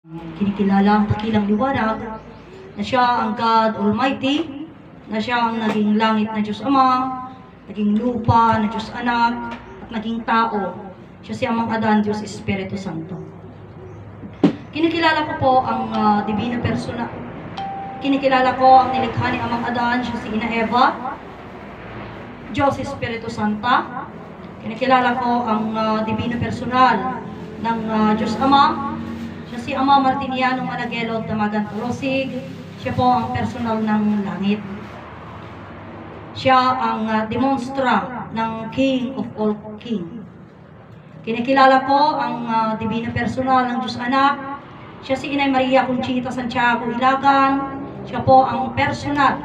Kinikilala ang dakilang liwanag na siya ang God Almighty, na siya ang naging langit na Diyos Ama, naging lupa na Diyos Anak, at naging tao. Siya si Amang Adan, Diyos Espiritu Santo. Kinikilala ko po ang Divino Persona. Kinikilala ko ang nilikha ni Amang Adan, siya si Ina Eva, Diyos Espiritu Santa. Kinikilala ko ang Divino Personal ng Diyos Ama, siya si Ama Martiniano Managelod Damagan Tulosig. Siya po ang personal ng langit. Siya ang demonstra ng King of all King. Kinikilala ko ang Divino Personal ng Diyos Anak. Siya si Inay Maria Conchita Santiago Ilagan. Siya po ang personal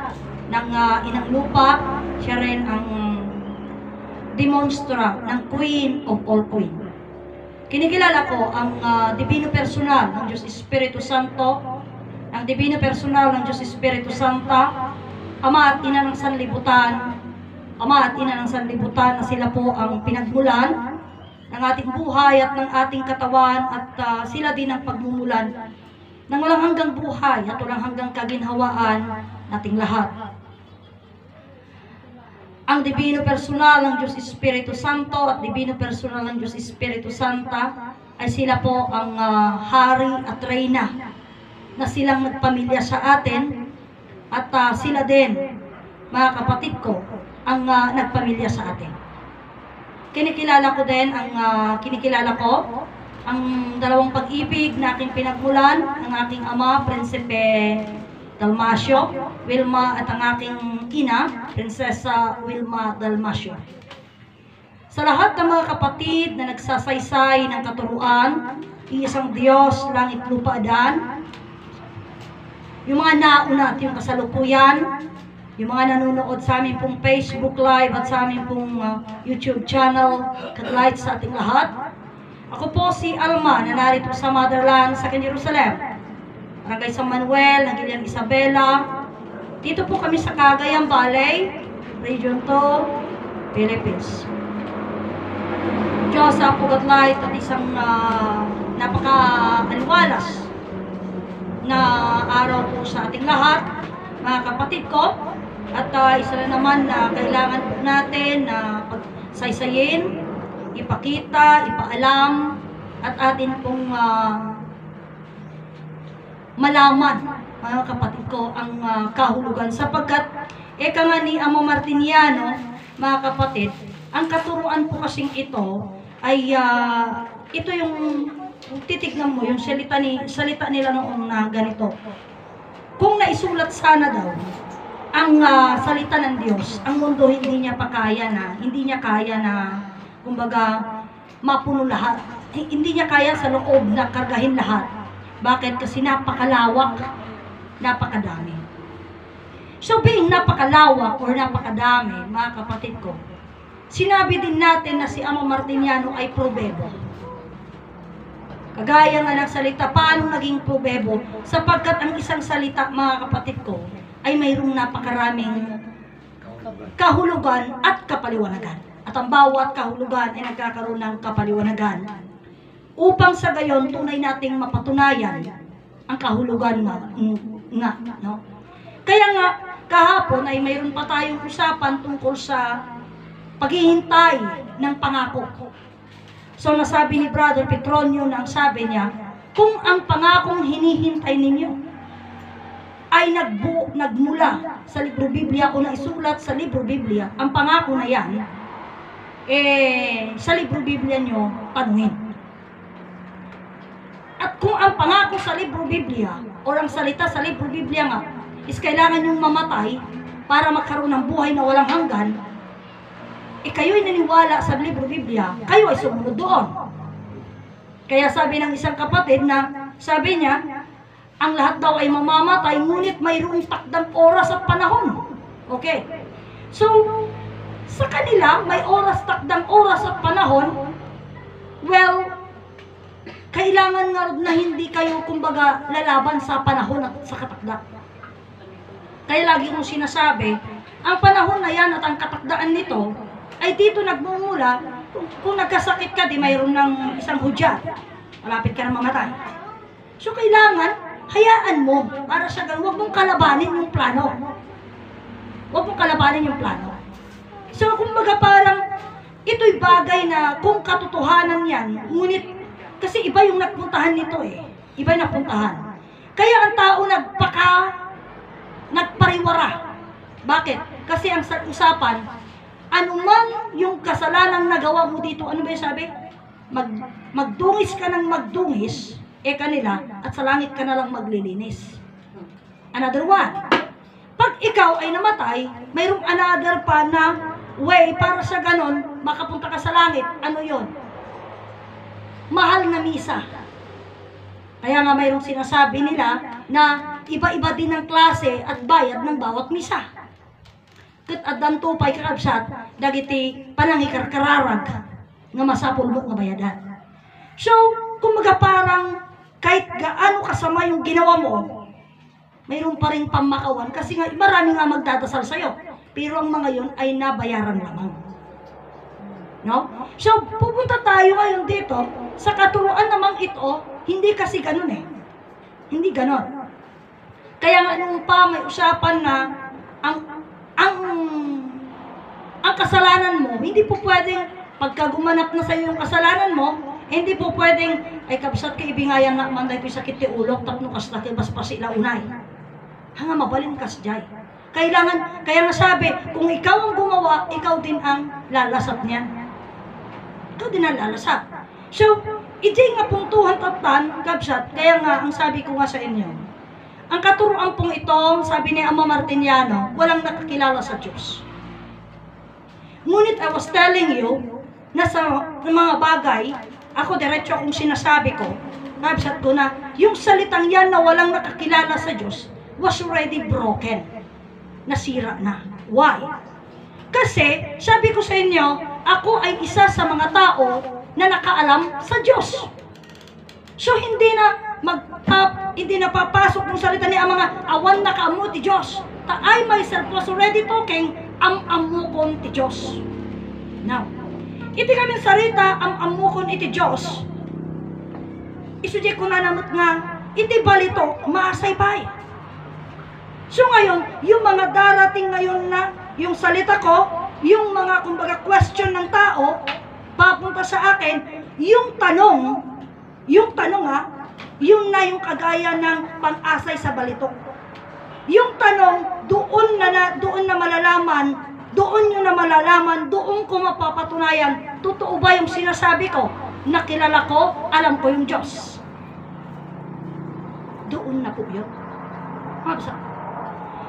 ng Inang Lupa. Siya rin ang demonstra ng Queen of all Queen. Kinikilala ko ang Divino Personal ng Diyos Espiritu Santo, ang Divino Personal ng Diyos Espiritu Santa, Ama at Ina ng Sanlibutan, Ama at Ina ng Sanlibutan na sila po ang pinagmulan ng ating buhay at ng ating katawan, at sila din ang pagmumulan ng walang hanggang buhay at walang hanggang kaginhawaan nating lahat. Ang Divino Personal ng Diyos Espiritu Santo at Divino Personal ng Diyos Espiritu Santa ay sila po ang hari at reyna na silang nagpamilya sa atin, at sila din, mga kapatid ko, ang nagpamilya sa atin. Kinikilala ko ang dalawang pag-ibig na aking pinagmulan, ng aking ama, Prinsipe Dalmasio Wilma, at ang aking ina, Prinsesa Wilma Dalmasio. Sa lahat ng mga kapatid na nagsasaysay ng katuruan, iisang Diyos, langit, lupa, adan, yung mga nauna at yung kasalukuyan, yung mga nanonood sa amin pong Facebook Live at sa amin pong YouTube channel, kaglight sa ating lahat. Ako po si Alma, na narito sa Motherland, sa Jerusalem, Barangay San Manuel, Nagilian Isabela. Dito po kami sa Cagayan Valley, Region 2, Philippines. Diyos sa Pugat Light at isang napaka-aliwalas na araw po sa ating lahat, mga kapatid ko. At isa na naman na kailangan po natin na pagsaysayin, ipakita, ipaalam, at atin pong malaman, mga kapatid ko, ang kahulugan. Sapagkat, eka nga ni Amo Martiniano, mga kapatid, ang katuruan po kasing ito ay ito yung titignan mo, yung salita nila noong na ganito. Kung naisulat sana daw ang salita ng Diyos, ang mundo hindi niya kaya na kumbaga mapuno lahat. Hindi niya kaya sa loob na kargahin lahat. Bakit? Kasi napakalawak, napakadami. So being napakalawak or napakadami, mga kapatid ko, sinabi din natin na si Amo Martiniano ay probebo. Kagaya nga ng salita, paano naging probebo? Sapagkat ang isang salita, mga kapatid ko, ay mayroong napakaraming kahulugan at kapaliwanagan. At ang bawat kahulugan ay nagkakaroon ng kapaliwanagan. Upang sa gayon, tunay nating mapatunayan ang kahulugan nga. No? Kaya nga, kahapon ay mayroon pa tayong usapan tungkol sa paghihintay ng pangako. So nasabi ni Brother Petronio na ang sabi niya, kung ang pangakong hinihintay ninyo ay nagmula sa libro Biblia o naisulat sa libro Biblia, ang pangako na yan, sa libro Biblia nyo, tanungin. At kung ang pangako sa libro Biblia o ang salita sa libro Biblia nga is kailangan yung mamatay para magkaroon ng buhay na walang hanggan, kayo'y naniwala sa libro Biblia, kayo ay sumunod doon. Kaya sabi ng isang kapatid na, sabi niya, ang lahat daw ay mamamatay, ngunit mayroong takdang oras at panahon. Okay. So, sa kanila, may takdang oras at panahon. Well, kailangan nga na hindi kayo, kumbaga, lalaban sa panahon at sa katakda. Kaya lagi kong sinasabi, ang panahon na yan at ang katakdaan nito, ay dito nagmumula, kung nagkasakit ka, di mayroon ng isang hudyat, malapit ka na mamatay. So, kailangan, hayaan mo para sa ganun. Huwag mong kalabanin yung plano. Huwag mong kalabanin yung plano. So, kumbaga parang, ito'y bagay na kung katotohanan yan, ngunit, kasi iba yung nagpuntahan nito eh. Iba yung nagpuntahan. Kaya ang tao nagpariwara. Bakit? Kasi ang usapan, anuman yung kasalanan na gawa mo dito, ano ba yung sabi? Magdungis ka ng magdungis, kanila, at sa langit ka na lang maglilinis. Another one, pag ikaw ay namatay, mayroong another pa na way para sa ganon, makapunta ka sa langit. Ano yon? Mahal na misa. Kaya nga mayroong sinasabi nila na iba-iba din ang klase at bayad ng bawat misa. Kat addan tupay kakabsat, dagiti panangikarkararag nga masapul mo nga bayadan. So, kumbaga parang kahit gaano kasama yung ginawa mo, mayroon pa rin pamakawan kasi nga marami nga magdadasal sa'yo. Pero ang mga yon ay nabayaran lamang. No? So, pupunta tayo ngayon dito, sa katuruan namang ito, hindi kasi ganun eh. Hindi ganun. Kaya nga nung pa may usapan na ang kasalanan mo, hindi po pwedeng, pagka gumanap na sa'yo yung kasalanan mo, hindi po pwedeng, ay kabsat ka ibingayan na manday ko sakit ti ulok, tapno kas na kibas pa sila unay. Hanga mabalin kas jay. Kailangan, kaya nga sabi, kung ikaw ang gumawa, ikaw din ang lalasap niyan. Ikaw din ang lalasap. So, ijay nga puntuhan tatan, kabsat, kaya nga, ang sabi ko nga sa inyo, ang katuruan pong ito, sabi ni Ama Martiniano, walang nakakilala sa Diyos. Ngunit I was telling you, na sa mga bagay, ako diretso akong sinasabi ko, kabsat ko na, yung salitang yan na walang nakakilala sa Diyos, was already broken. Nasira na. Why? Kasi, sabi ko sa inyo, ako ay isa sa mga tao na nakaalam sa Diyos. So, hindi na papasok ng salita niya ang mga awan na kaamu ti Diyos. I myself was already talking, amukon ti Diyos. Now, iti kaming sarita, amukon iti Diyos. Isudya ko na namot nga, iti balito, maasay pa'y. So ngayon, yung mga darating ngayon na, yung salita ko, yung mga kumbaga question ng tao, papunta sa akin, yung tanong yung na yung kagaya ng pang-asay sa balitok. Yung tanong, doon na malalaman, doon ko mapapatunayan, totoo ba yung sinasabi ko, nakilala ko, alam ko yung Diyos. Doon na po yun.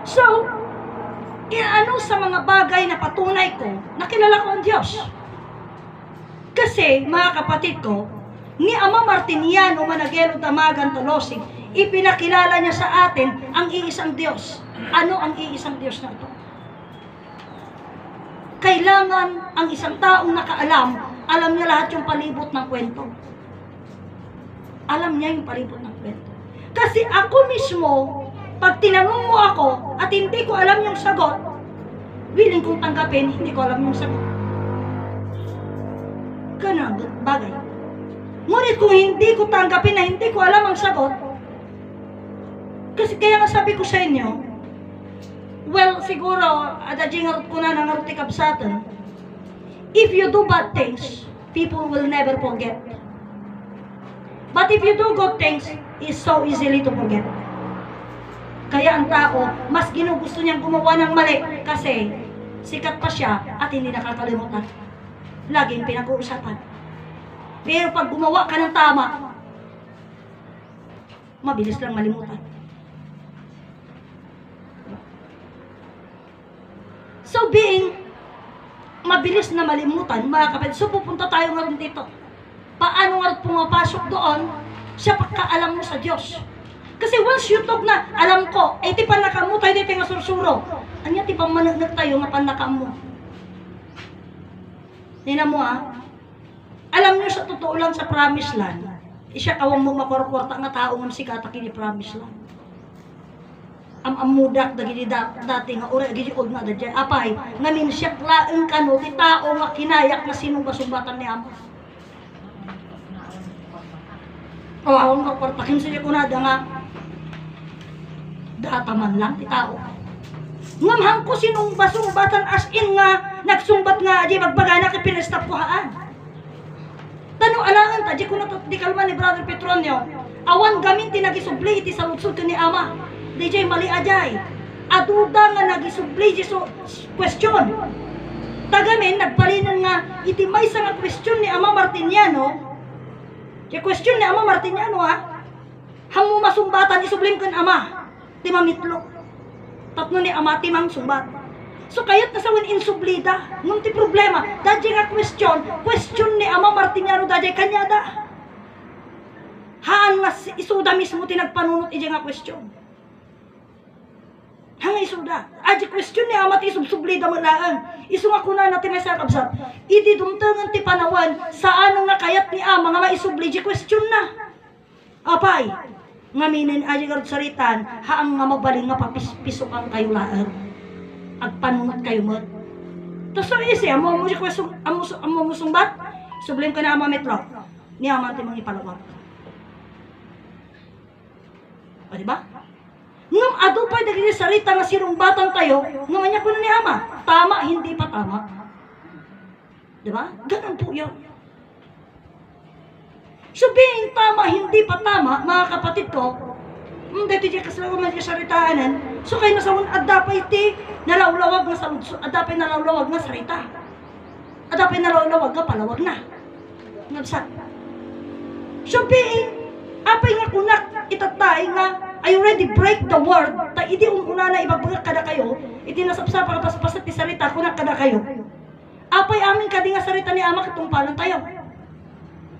So, ano sa mga bagay na patunay ko, nakilala ko ang Diyos. Kasi, mga kapatid ko, ni Ama Martiniano Managelo Damagan Tolosig, ipinakilala niya sa atin ang iisang Diyos. Ano ang iisang Diyos na ito? Kailangan ang isang taong nakaalam, alam niya lahat yung palibot ng kwento. Alam niya yung palibot ng kwento. Kasi ako mismo, pag tinanong mo ako at hindi ko alam yung sagot, willing kong tanggapin, hindi ko alam yung sagot. Ganun ang bagay. Ngunit kung hindi ko tanggapin na hindi ko alam ang sagot, kasi kaya nga sabi ko sa inyo, well, siguro, adajingarot ko na nangarot ikabsatan, if you do bad things, people will never forget. But if you do good things, it's so easily to forget. Kaya ang tao, mas ginugusto niyang gumawa ng mali kasi sikat pa siya at hindi nakakalimutan. Laging pinag-uusapan. Pero pag gumawa ka ng tama, mabilis lang malimutan. So being mabilis na malimutan, mga kapatid, so pupunta tayo ngayon dito. Paano nga pumapasok doon sa pagkaalam mo sa Diyos? Kasi once you talk na, alam ko, ti panakam mo, tayo dito nga sursuro. Anya, ti pamanagnak tayo nga panakam mo. Tingnan mo alam niyo sa totoo lang sa promised land, isya kawang mo makorkorta nga tao nga sikata kini promised land. Amudak dagiti dati nga ora gidi og na dadya apay ngamin siya laeng kano ti tao nga kinayak na sinong basumbatan ni amo. O akong kapartakin sa iyo kunada nga, data man lang ti tao. Ngamhang ko sinong basumbatan as in nga, nagsumbat nga di magbagana kay pinestapuhaan. Tanong alangan ta, di ko di kalman ni Brother Petronio, awan gamin ti nagisubli iti sa lutsod ka ni Ama. DJ mali ajay. Aduda nga nagisubli di so question. Tagamin, nagpalinan nga, iti may sa nga question ni Ama Martiniano. Yung question ni Ama Martiniano ha, hamu masumbatan isublim kan Ama. Di mamitlo. Tatno ni Ama timang sumbat. So kayat nasawin insublida. Nung ti problema, dadya nga question ni Ama Martiniano dadya kanyada. Haan nga isuda mismo tinagpanunot iti nga question. Hanga isuda. Adya question ni Ama ti subsublida mo lang. Isu nga kuna natin may sakabsat. Iti dumtangan ti panawan saan ang nakayat ni Ama nga maisubli di question na. Apay. Ngaminin adya garot saritan haang nga mabaling nga papisokan kayo laan. Agpanunot kayo mo. Tapos so isi, amo mo musumbat, sublim ka na Ama metro. Ni Ama ti mga ipalawag. O diba? Ngam ado pa dagiti sarita nga sirumbatan tayo, ngamanya ko na ni Ama. Tama, hindi pa tama. Diba? Ganun po yun. Sabihin tama, hindi pa tama, mga kapatid ko, dito dyan kasalaman yung saritaanan, so kayo nasawon, adapay ti nalawlawag na sa adapay nalawlawag na sarita. Adapay nalawlawag na palawag na. Ngabsat. Sabihin, apay nga kunak, itatay nga, I already break the word, ta idi una na ibagbaga kada kayo, iti nasapsapa kapaspasat ti sarita, kunak kada kayo. Apay amin kadi nga sarita ni Ama katungpalan tayo.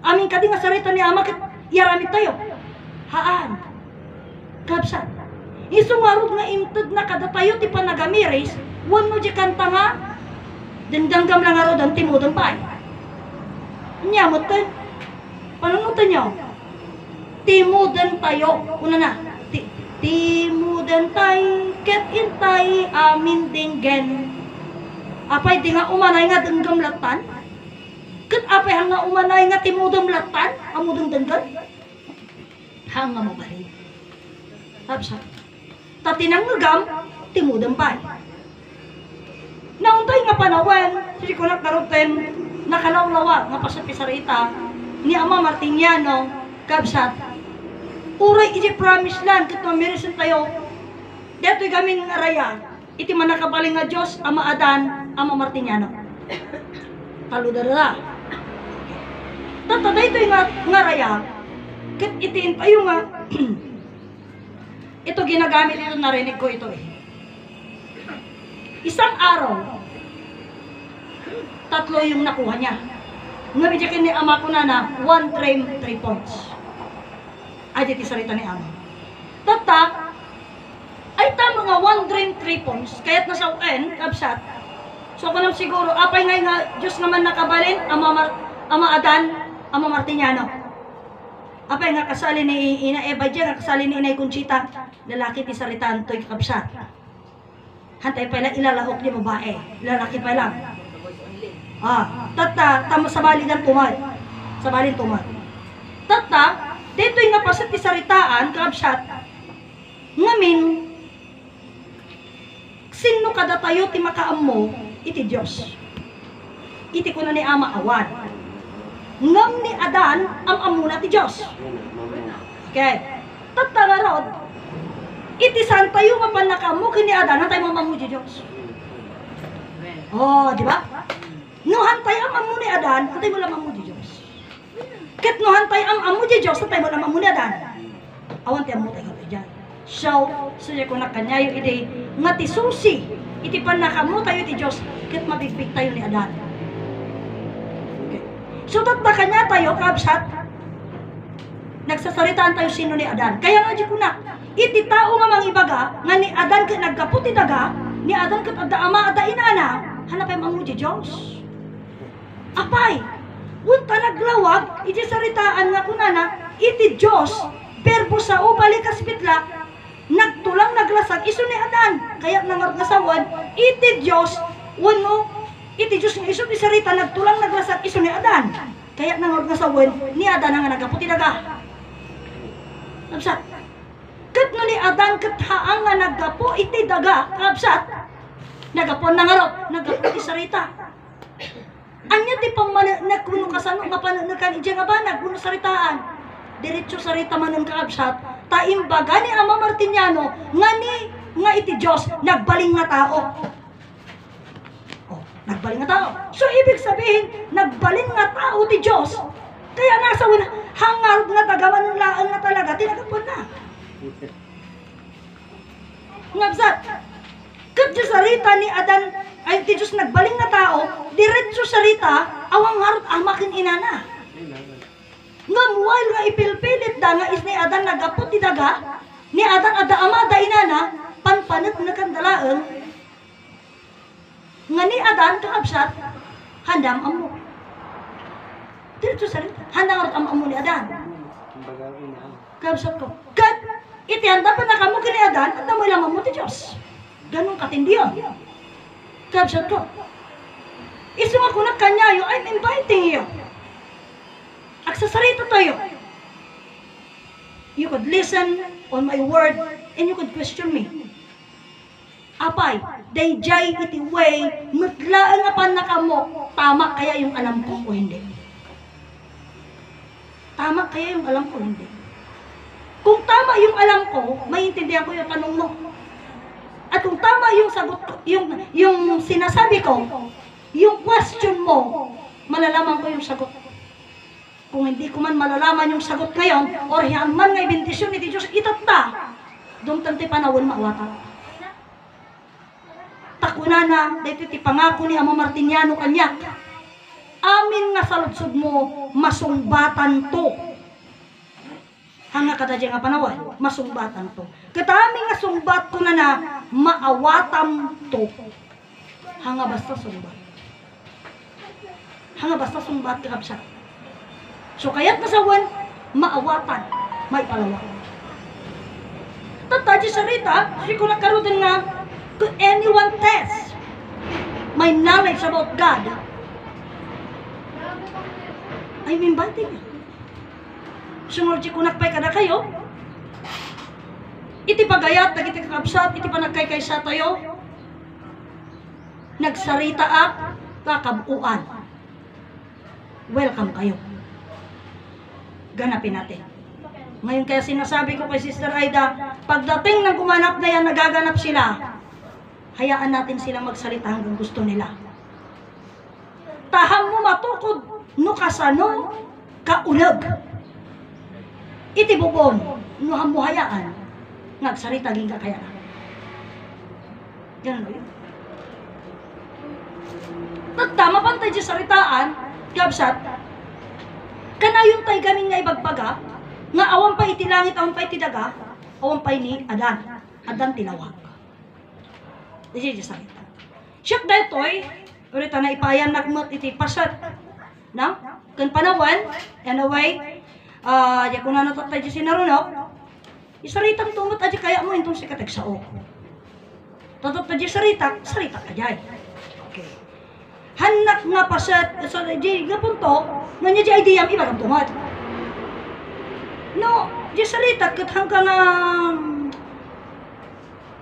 Amin kadi nga sarita ni Ama kat yaramit tayo. Haan. Kapsat. Isungarod nga imtud na kada tayo ti panagamiris, wan mo di kanta nga, dendanggam lang araw dan timudang pay. Nyamot tayo. Panunutan nyo? Timudan tayo. Una na. Timudan tayo, ket intay amin dinggen. Apay di nga umanay nga denggam latan? Ket apay nga umanay nga timudang latan? Amudang denggan? Hanga mo balik. Tapos, tatinang ngagam, timudang pay. Nauntay nga panawan, si kunak karoten, nakalawlawa, nga pasapisarita, ni Ama Martiniano, kabsat, uray iti promise land, kat mamirisan tayo, deto'y gaming araya, iti manakabaling nga Diyos, Ama Adan, Ama Martiniano. Taludara. Tataday ito'y nga araya, kat itiin tayo nga, ito ginagamit ito, narinig ko ito eh. Isang araw, 3 yung nakuha niya. Nabidyakin ni Ama ko na 1 frame 3 points. Ay, dito sarita ni Ama. Tata, ay tama nga 1 frame 3 points, kaya't nasa UN, kabsat. So, kunam siguro, apay nga Diyos naman nakabalin, Ama Adan, Ama Martiniano. Apay nga kasali ni Ina Eva dyan, kasali ni Inay Conchita, lalaki ti salitaan to'y kapsat. Hantay pa lang ilalahok niya babae, lalaki pa lang. Tata, tama sabali ng tumad. Sabalin tumad. Tata, dito'y nga pasat ti saritaan, kapsat, ngamin, sino kada tayo ti makaam mo, iti Diyos. Iti ko na ni Ama awan. Ngam ni Adan, amuna ti Diyos. Okay. Tata nga rod, iti saan tayo mapanakamu kini Adan, hantay mamamu ti Diyos. Oh, di ba? No hantay amamu ni Adan, hantay mo lamang mo ti Diyos. Ket no hantay amamu ti Diyos, hantay mo lamang mo ni Adan. Awan ti amu tayo kapit dyan. So, suya ko na kanyayo iti, nga ti susi, iti panakamu tayo ti Diyos, ket mabigbig tayo ni Adan. So, tatna kanya tayo, kabsat, nagsasaritaan tayo sino ni Adan. Kaya nga di ko na, iti tao nga mangibaga, nga ni Adan ka nagkaputi daga, ni Adan ka adda Ama, adda inana, hanapay mangu di Diyos. Apay, unta naglawag, iti saritaan nga kunana, iti Diyos, perbo sa ubali kaspitla, nagtulang naglasag, iso ni Adan. Kaya nangargasawan, iti Diyos, wano, iti Diyos nga iso ti sarita nagtulang naglasag iso ni Adan. Kaya nangod nga sawen ni Adan nga nagaputi daga. Kabsat. Kat no ni Adan kat haang nga naggapo iti daga. Kabsat. Nagapon na nga ro. Naggapo iti sarita. Anya ti nagkuno kasano nga pananakan iti nga ba nagkuno saritaan. Diretso sarita manon kakabsat. Taimbaga ni Ama Martiniano nga iti Diyos nagbaling nga tao. Oh, nagbaling nga tao. So ibig sabihin nagbaling nga tao ti Diyos. Kaya nasa una hangar nga tagaman ng laan nga talaga tinagapon na. Ngabsat. Kat di sarita ni Adan ay ti Diyos nagbaling nga tao, diretso sarita awang harot amakin inana. Nga muwal nga ipilpilit da nga is ni Adan nagapot ti daga, ni Adan ada ama da inana, panpanat na kandalaan, nga ni Adan kaabsat, handam amo. Diretso sarita, handam harot amo ni Adan. Kaabsat ko, kat iti handa pa na kamo kini Adan, at namoy lamang mo ti Diyos. Ganun katindi yun. Kabsat ko. Isuma ko na kanyayo, I'm inviting you. Aksasarito tayo. You could listen on my word and you could question me. Apay, dayjay iti way, mutlaan nga pan na kamo, tama kaya yung alam ko o hindi? Tama kaya yung alam ko o hindi? Kung tama yung alam ko, maintindihan ko yung tanong mo. At kung tama yung sagot ko, yung sinasabi ko, yung question mo, malalaman ko yung sagot. Kung hindi ko man malalaman yung sagot ngayon, or yan man ngay bendisyon ni Diyos, itata, doon tanti panawon maawata. Takuna na, dito ti pangako ni Ama Martiniano kanya, amin nga saludsod mo, masungbatan to. Hanga kada dyan nga panawal, masumbatan to. Katami nga sumbat ko na maawatam to. Hanga basta sumbat. Hanga basta sumbat kakabsat. So kaya't nasawan, maawatan, may palawa. Tata di sarita, kasi ko nagkaroon nga, could anyone test my knowledge about God? I'm inviting you. Sunod si kunakpay kada kayo, iti pagayat, nagiti kakabsat, iti panagkaykay sa tayo, nagsarita ak, kakabuan. Welcome kayo. Ganapin natin. Ngayon kaya sinasabi ko kay Sister Aida, pagdating ng kumanap na yan, nagaganap sila, hayaan natin silang magsalita hanggang gusto nila. Taham mo matukod, no kasano, kaulag. Iti bubon, nuham mo hayaan, nagsarita ging kakaya na. Ganun yun. Tama pantay di saritaan, kabsat, kanayon tay gamin nga ibagbaga, nga awan pa iti langit, awan pa iti daga, awan pa ni Adan. Adan tinawag. Di sarita. Siyak daytoy, urita na ipayan nagmot iti pasat. Na? Kan panawan, anyway, ya kung ano tayo sinarunok, isaritang tumot aja kaya mo itong sikatagsao. Tatot tayo sarita ka dyan. Okay. Hanak nga pasat, so di nga punto, nga niya di idea iba kang tumot. No, di sarita kat hanggang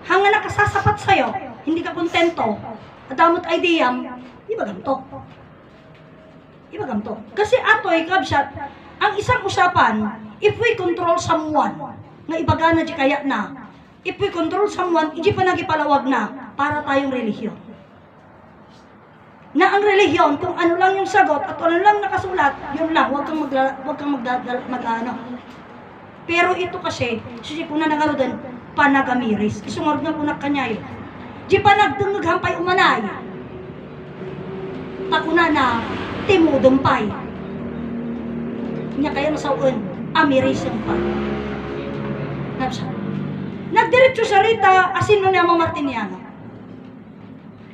nakasasapat sa'yo, hindi ka kontento, at damot idea, iba ganito. Iba ganito. Kasi ato'y kabsat, ang isang usapan, if we control someone, nga ibaga na di kaya na, if we control someone, hindi pa nagipalawag na, para tayong relihiyon. Na ang relihiyon, kung ano lang yung sagot, at ano lang nakasulat, yun lang, huwag kang mag-ano. Pero ito kasi, susi po na nangarodan, panagamiris. Isungod nga po na kanya yun. Di pa nagdungaghampay umanay. Takuna na, timudumpay. Nya kaya nasawon, amiris yung pa. Nagdiretso sarita, asin mo ni Ama Martiniano.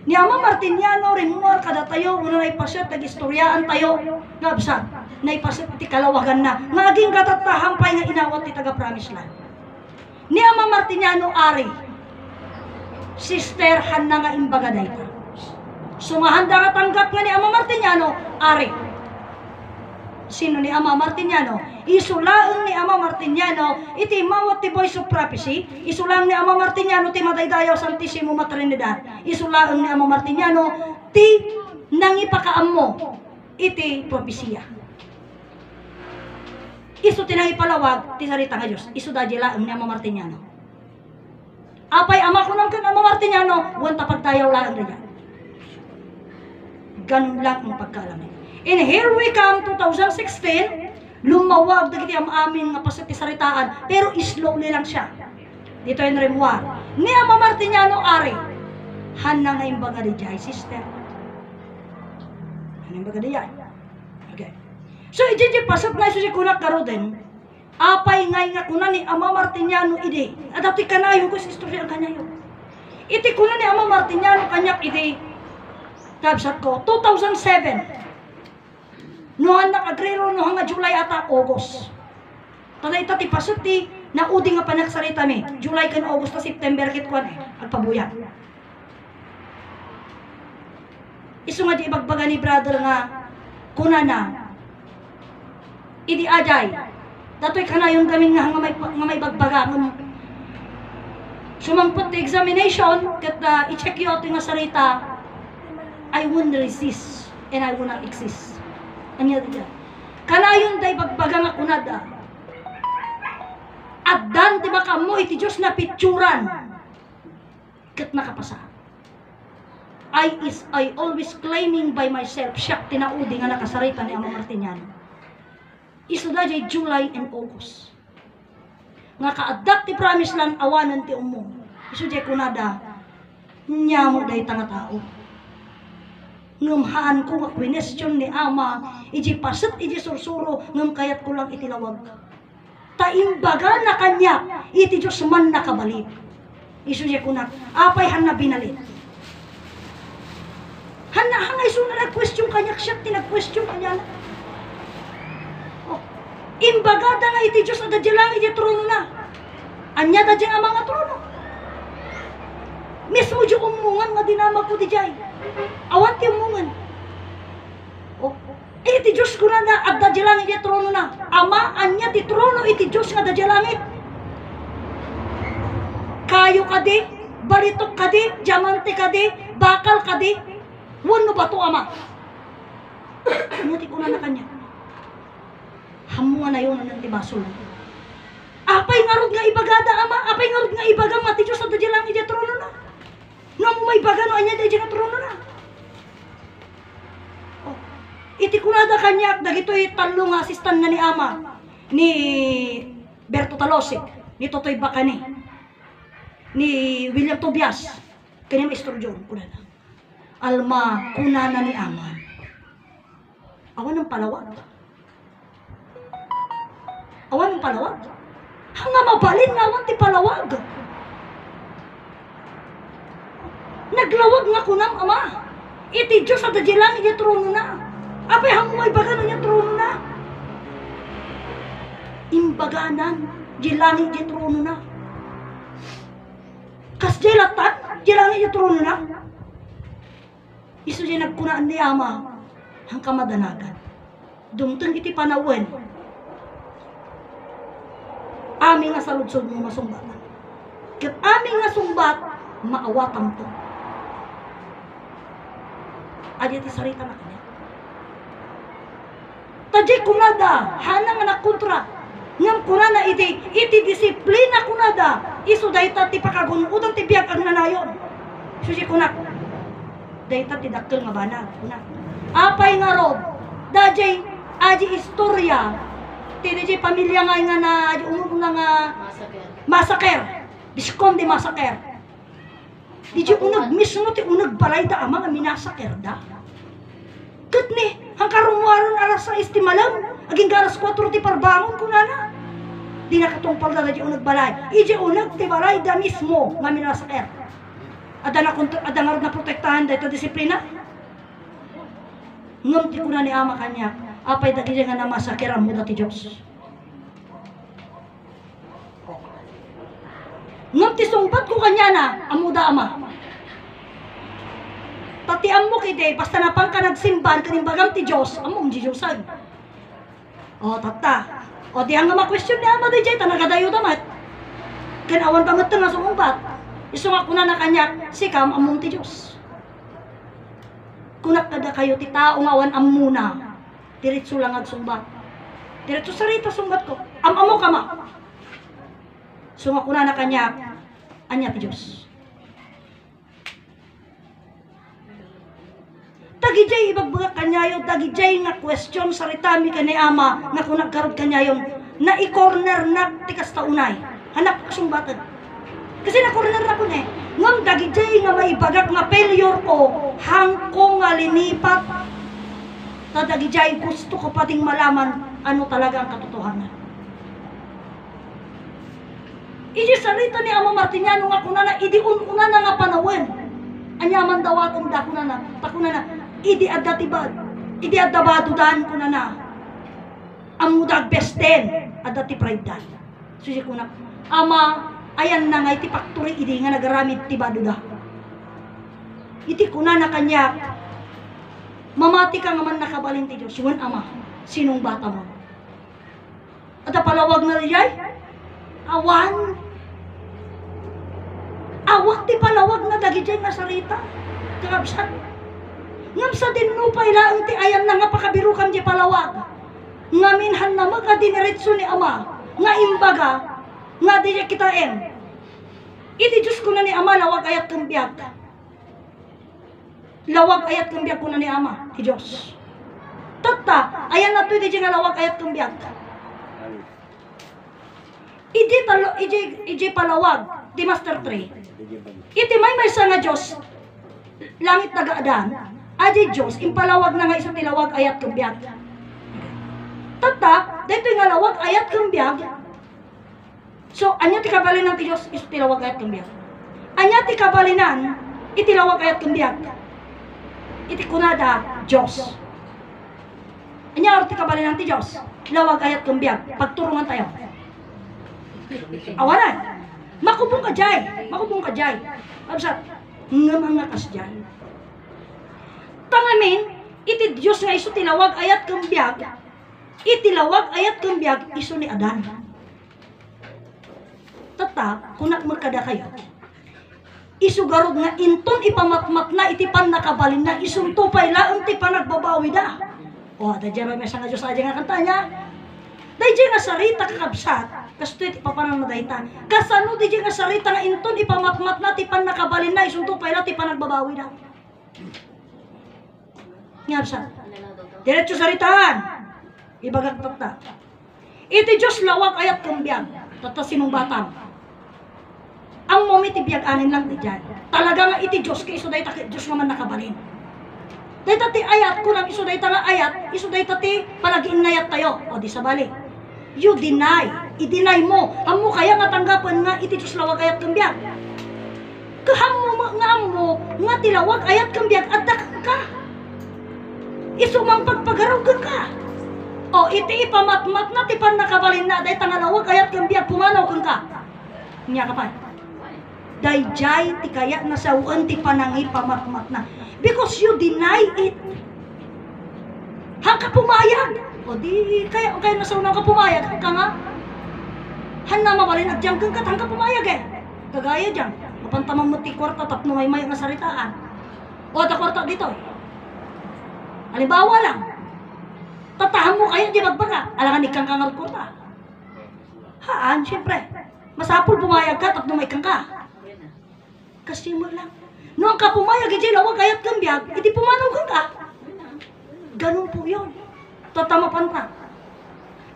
Ni Ama Martiniano, rimor kada tayo, una na ipasyat, nag-istoryaan tayo, ngabsat, na ipasyat ti kalawagan na, naging katatahampay nga inawat ti taga-Promised Land. Ni Ama Martiniano, ari, sister, handa nga imbaga dayta. Sumahanda nga tanggap nga ni Ama Martiniano, ari. Sino ni Ama Martiniano? Isulaang ni Ama Martiniano, iti mawat ti voice of prophecy. Isulaang ni Ama Martiniano, ti madaydayaw Santissimo Matrinidad. Isulaang ni Ama Martiniano, ti nangipakaam mo, iti propesya. Isu ti nangipalawag, ti sarita nga Diyos. Isu dadya ni Ama Martiniano. Apay ama ko naman Ama Martiniano, wanta pagdayaw lang na ganun lang ang pagkaalam. And here we come, 2016, lumawag dagiti ang amin nga pasati saritaan, pero slowly lang siya. Dito yung remuar. Ni Ama Martiniano ari, han na nga imbaga di jay, sister. Han imbaga di jay. Okay. So, ijiji pasat na iso si kunak karo din, apay ngay nga kuna ni Ama Martiniano ide, at ati kanayon ko sa istorya ang kanyayon. Iti kuna ni Ama Martiniano kanyak ide, tabsat ko, 2007, nohan nakagrero nohan nga July ata August. Tada itati pasuti na udi nga panagsarita mi. July kan August ta September kit kwan agpabuya. Isu nga di ibagbaga ni brother nga kunana idi ajay. Datoy kanayon kami nga may bagbaga nga sumangput ti examination ket i-check yo ti nga sarita I won't resist and I will not exist. Anya diya. Kanayon day bagbaga nga kunada. Addan di ba kamo iti Diyos na picturan. Ket nakapasa. I always claiming by myself siya tinaudi nga nakasarita ni Ama Martiniano. Isu da jay July and August. Nga kaaddak ti promise land awanan ti umong. Isu jay kunada. Nyamo day tanga tao. Ngumhaan ko nga question ni Ama, iji paset, iji sursuro, ngum kayat ko lang itilawag. Taimbaga na kanya, iti Diyos man nakabalit. Isu siya kunak, apay han na binalit. Hangay isu na nag-question kanya, siya tinag-question kanya na. Oh, imbaga da nga iti Diyos, ada lang iti trono na. Anya da dyan ang mga trono. Mismo dyan umungan nga dinamag ko di jay. Awan ti umungan. Oh, iti Diyos ko na at dadyalangit iti trono na. Ama, anya ti trono iti Diyos nga dadyalangit. Kayo ka di, balitok ka di, diamante ka di, bakal ka di. Wano ba to Ama? Anya ti kuna na kanya. Hamungan na yun ang tibasol. Apay ngarod nga ibagada Ama, apay ngarod nga ibagang mati Diyos at dadyalangit iti trono na. Nung may baga no anya dadyang trono na. Iti kunada kanyak, dagito'y talong asistan na ni Ama, ni Berto Talosik, ni Totoy Bacani, ni William Tobias, kanyang istoryon, kunada. Alma, kunana ni Ama. Awan ng palawag. Awan ng palawag. Hanga mabalin nga awan ti palawag. Naglawag nga kunam Ama. Iti Diyos at dadyang iti trono na. Apay hamumay baga na niya trono na. Imbaganan, jilangin niya trono na. Kas jilatan, jilangin niya trono na. Isu siya nagkunaan ni Ama, hang kamadanagan. Dumteng iti panawen. Ami nga saludsod mo masumbatan. Kat ami nga sumbat, maawatan to. Adi ti sarita na kanya. Tadjay kunada, hanang nga nakontra. Ngam kunana iti disiplina kunada. Isu dayta ti pakagunudang ti biyag ang nanayon. Susi kunak. Dayta ti dakkel nga banag. Kunak. Apay nga rod. Dajay aji istorya. Ti dajay pamilya nga na aji umuna nga masaker. Biskonde masaker. Di unag mismo ti unag balay da ama nga minasaker da. Kat ni, ang karumuaron alas 6 ti malam, aging garas 4 ti parbangon ko na. Di nakatumpal da di unag balay. Iji unag ti balay da mismo nga minasaker. Ada nga na protektahan da ito disiplina. Ngam ti kuna ni Ama kanya, apay dagi nga na masaker ang muda ti Diyos. Ngam ti sungbat ko kanya na, ang muda Ama. Tatiam mo kiti, basta napang ka nagsimban, kanimbagang ti Diyos, among di Diyosan. O, tata. O, di ang nga ma-question ni ama di jay, tanagadayo damat. Kanawan tamat na sumumbat. Iso nga kuna na kanya, sikam among ti Diyos. Kunak kada kayo ti tao nga awan amuna. Diretso lang ag sumbat. Diretso sarita sumbat ko. Amo ka ma. So nga kuna na kanya, anya ti Diyos. Dagijay ibagbaga kanyayo, dagijay nga question sa ritami ka ni ama nga kung nagkarod kanyayon na i-corner na tikas taunay. Hanap ka sumbatan. Kasi na-corner na ko na eh. Ngam dagijay nga maibagak nga failure ko hangko nga linipat. Ta dagijay gusto ko pating malaman ano talaga ang katotohanan. Iji salita ni Ama Martiniano nga kuna na idi una na nga panawin. Anyaman daw akong dakuna na, takuna na, idi adatibad, idi adabadudan ko na. Amudag besten, adati pride. Susi ko na, ama, ayan na nga iti factory, idi nga nagaramid tibaduda. Iti ko na kanya, mamati ka nga man nakabalin ti Diyos, yun ama, sinong bata mo? At palawag na rijay, awan, awak ti palawag na dagijay nga sarita. Kakabsat. Ngam sa dinupay laang ti ayan na nga pakabiru kam di palawag. Ngaminhan na makadiniretso ni ama. Nga imbaga. Nga di kitaen. Iti Diyos ko na ni ama lawag ayat kang biyag. Lawag ayat kang biyag ko na ni ama. Ti Diyos. Tata. Ayan na to di nga lawag ayat kang biyag. Iji palawag. Di Master 3. Iti may sa nga Diyos, langit nagaadaan, adi Diyos, impalawag na nga isang tilawag ayat kang biyag. Tata, dito nga lawag ayat kang biyag. So, anya ti kabalinan ti Diyos, isang tilawag ayat kang biyag. Anya ti kabalinan, itilawag ayat kang biyag. Iti kunada, Diyos. Anya ti kabalinan ti Diyos, lawag ayat kang biyag. Pagturungan tayo. Awalan. Makubong ka jay. Absat, nga mga kasjay. Tangamin, iti Diyos nga iso tilawag ayat kang biyag, itilawag ayat kang biyag, iso ni Adan. Tata, kunak magkada kayo, iso garod nga inton ipamatmat na itipan nakabalin na, isong tupay laang ti panagbabawi da. O, dadya may mesa nga Diyos aja nga kantanya. Dadya nga sarita kakabsat, kasto iti papanang na dayta. Kasano di nga sarita nga inton ipamatmat na ti pan nakabalin na isunto pa ila ti panagbabawi na. Nga sa. Diretso saritaan. Ibagak tata. Iti Diyos lawag ayat kang biyag. Tata sinong batang. Ang momiti biyag anin lang di dyan. Talaga nga iti Diyos kay iso dayta Diyos naman nakabalin. Dayta ti ayat ko lang iso dayta nga ayat, iso dayta ti palagiinayat tayo. O di sa balik. You deny. I-deny mo. Amo kaya nga tanggapan nga iti Diyos lawag ayat kang biyag. Kahamo nga amo nga tilawag ayat kang biyag adda ka. Isumang pagpagaraw ka. O iti ipamatmat na ti pan nakabalin na day tangalawag ayat kang biyag pumanaw ka. Nya ka pa. Dayjay ti kaya na sawon ti panangi pamatmat na. Because you deny it. Hangka pumayag. O di, kaya nasa unang ka pumayag, ka nga. Han na mabalin, agdyang kang katang ka pumayag eh. Kagaya dyan, mapantamang mo ti kwarta, tapno may nga saritaan. O, ta kwarta dito eh. Halimbawa lang, tatahan mo kayo, di magbaga, alangan ikang kangal kwarta. Haan, syempre, masapul pumayag ka, tapno may kang ka. Kasi mo lang. Noong ka pumayag, iti lawag ayat kang biyag, iti pumanaw kang ka. Ganun po yun. Tatamapan pa.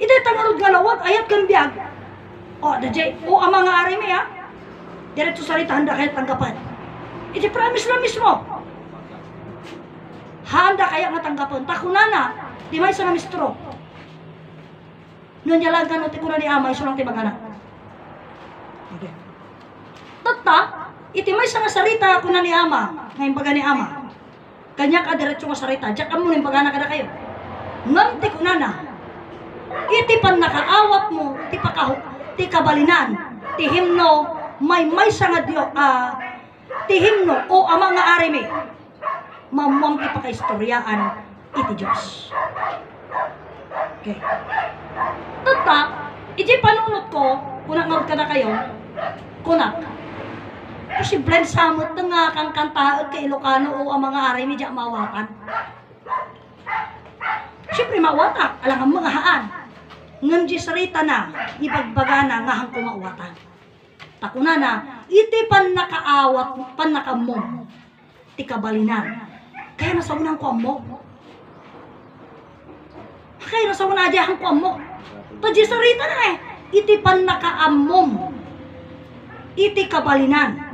Ito tangarod nga lawag, ayat kang biyag. O, dadjay, o ang mga arime ha. Diretso sarita, handa kaya tanggapan. Ito promise lang mismo. Handa kaya nga tanggapan. Takunana, di may isa na mistro. Noon niya lang ganun, ti kuna ni ama, iso lang ti magana. Okay. Tata, iti may isa nga sarita kuna ni ama, ngayon baga ni ama. Kanya ka diretso nga sarita, diyak mo ng bagana kada kayo. Ngam ti kunana, iti pan nakaawat mo, ti kabalinan, ti himno, may sa nga Diyo, ti himno, o amang nga arimi, mamam ti pakaistoryaan, iti Diyos. Okay. Tata, iti panunot ko, kunang ka na kayo, kunak. Kasi blend samot na nga kang kantaot kay Ilocano o ang mga ari medya mawatan. Siyempre mawatak, alang ang mga haan. Ngam di sarita na, ibagbaga na nga hang kumawatan. Takuna na, iti pan nakaawat, pan nakamom, ti kabalinan. Kaya nasa unang ko mo. Kaya nasa unang adyahan ko mo. Tadi sarita na eh, iti pan nakaamom, iti kabalinan.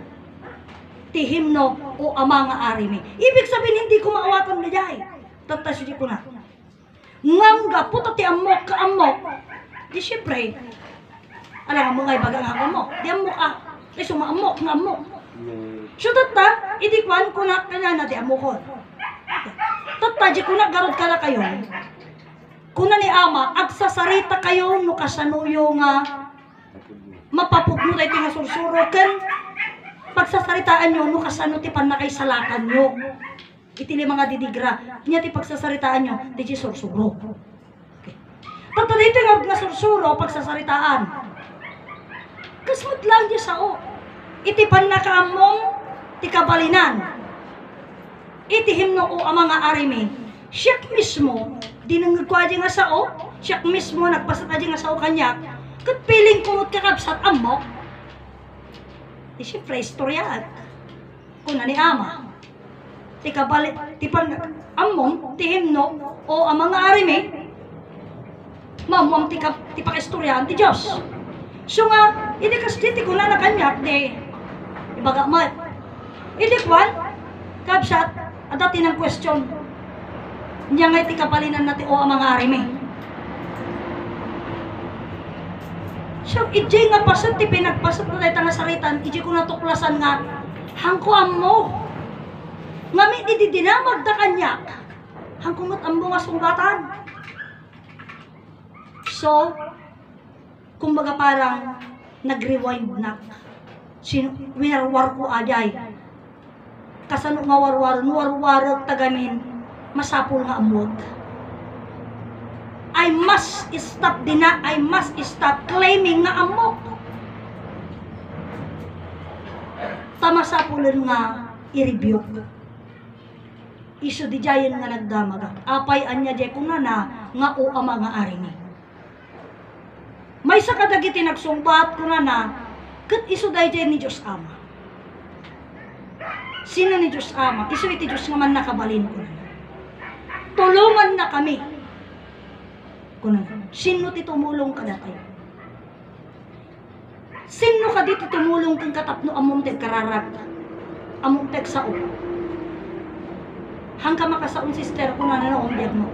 Ti himno o ama nga arimi. Ibig sabihin hindi ko maawatan na jay. Tatasyo ko na. Ngam ga puto ti amok ka amok. Di syempre. Alam mo nga ibaga nga mo. Di amok ah. Di sumaamok nga amok. So tata, idi kwan ko na kanya na di amokon. Tata, di ko na garod ka na kayo. Kuna ni ama, agsasarita kayo no kasanuyo nga mapapugno tayo nga sursuro ken pagsasaritaan nyo, no kasano ti panakaisalakan nyo. Itili mga didigra. Niya ti pagsasaritaan nyo, di di sursuro. Okay. Tato dito nga sursuro, pagsasaritaan. Kasmat lang di sao. Iti panakaamong ti kabalinan. Iti himno o ang mga arimi. Siyak mismo, di nangagkwadya nga sao. Siyak mismo, nagpasatadya nga sao kanyak. Kat piling kumot kakabsat amok. Di siyempre, istorya kuna ni ama. Ti kabali, ti pan amom, ti himno, o ang mga arimi, mamom ti pakistoryahan ti Diyos. So nga, hindi kasi ti kuna na kanyak, di, ibaga mat. Hindi kwan, kabsat, at dati ng question, niya nga ti kabalinan natin, o ang mga arimi. So, iji nga pasat, ti pinagpasat na tayo nga saritan, iji ko natuklasan nga, hangkuan mo. Ngami, di dinamag da kanyak. Hangkumot ang mga sunggatan. So, kumbaga parang, nag-rewind na. Winarwar ko ajay. Kasano nga warwar, nuwarwar tagamin, masapul nga amod. I must stop claiming nga amok. Tama sa pulen nga i-rebuke. Isu di jayan nga nagdamaga. Apay anya jay kung nga o ama nga arimi. May sa kadagiti nagsungbat ko na kat isu day jay ni Diyos Ama. Sino ni Diyos Ama? Isu iti Diyos nga man nakabalin ko na. Tulungan na kami. Sino ti tumulong ka datay? Sino ka dito tumulong kang katapno among teg kararag? Among teg sao? Hangka makasaon sister ko na nanoong mo.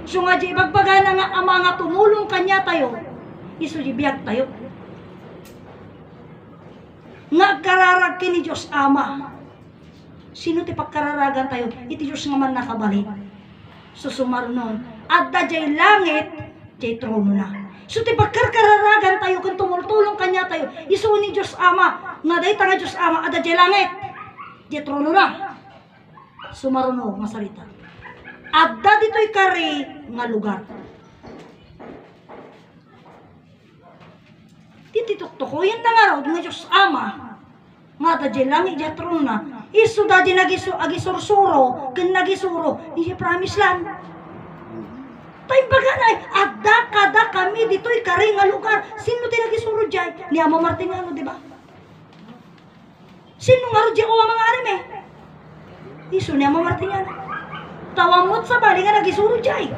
So nga di ibagbaga na nga ama nga tumulong kanya tayo, iso di biyag tayo. Nga kararag kini Diyos Ama. Sino ti pagkararagan tayo? Iti Diyos nga man nakabalik. So sumarnon. At da jay langit, jay trono na. So ti pagkararagan tayo, kung tumultulong kanya tayo, iso ni Diyos Ama, nga day nga Diyos Ama, at da jay langit, jay trono na. Sumaruno, nga salita. At da dito'y kari, nga lugar. Tititukto ko, yan na nga raw, nga Diyos Ama, nga da jay langit, jay trono na. Iso da jay agisursuro, kan nagisuro, hindi promise lang. Tay baga na, adda kada kami dito'y kari nga lugar. Sino tinagisuro dyan? Ni Ama Martingano, di ba? Sino nga ro dyan o mga arime? Iso ni Ama Martingano. Tawamot sa bali nga nagisuro dyan.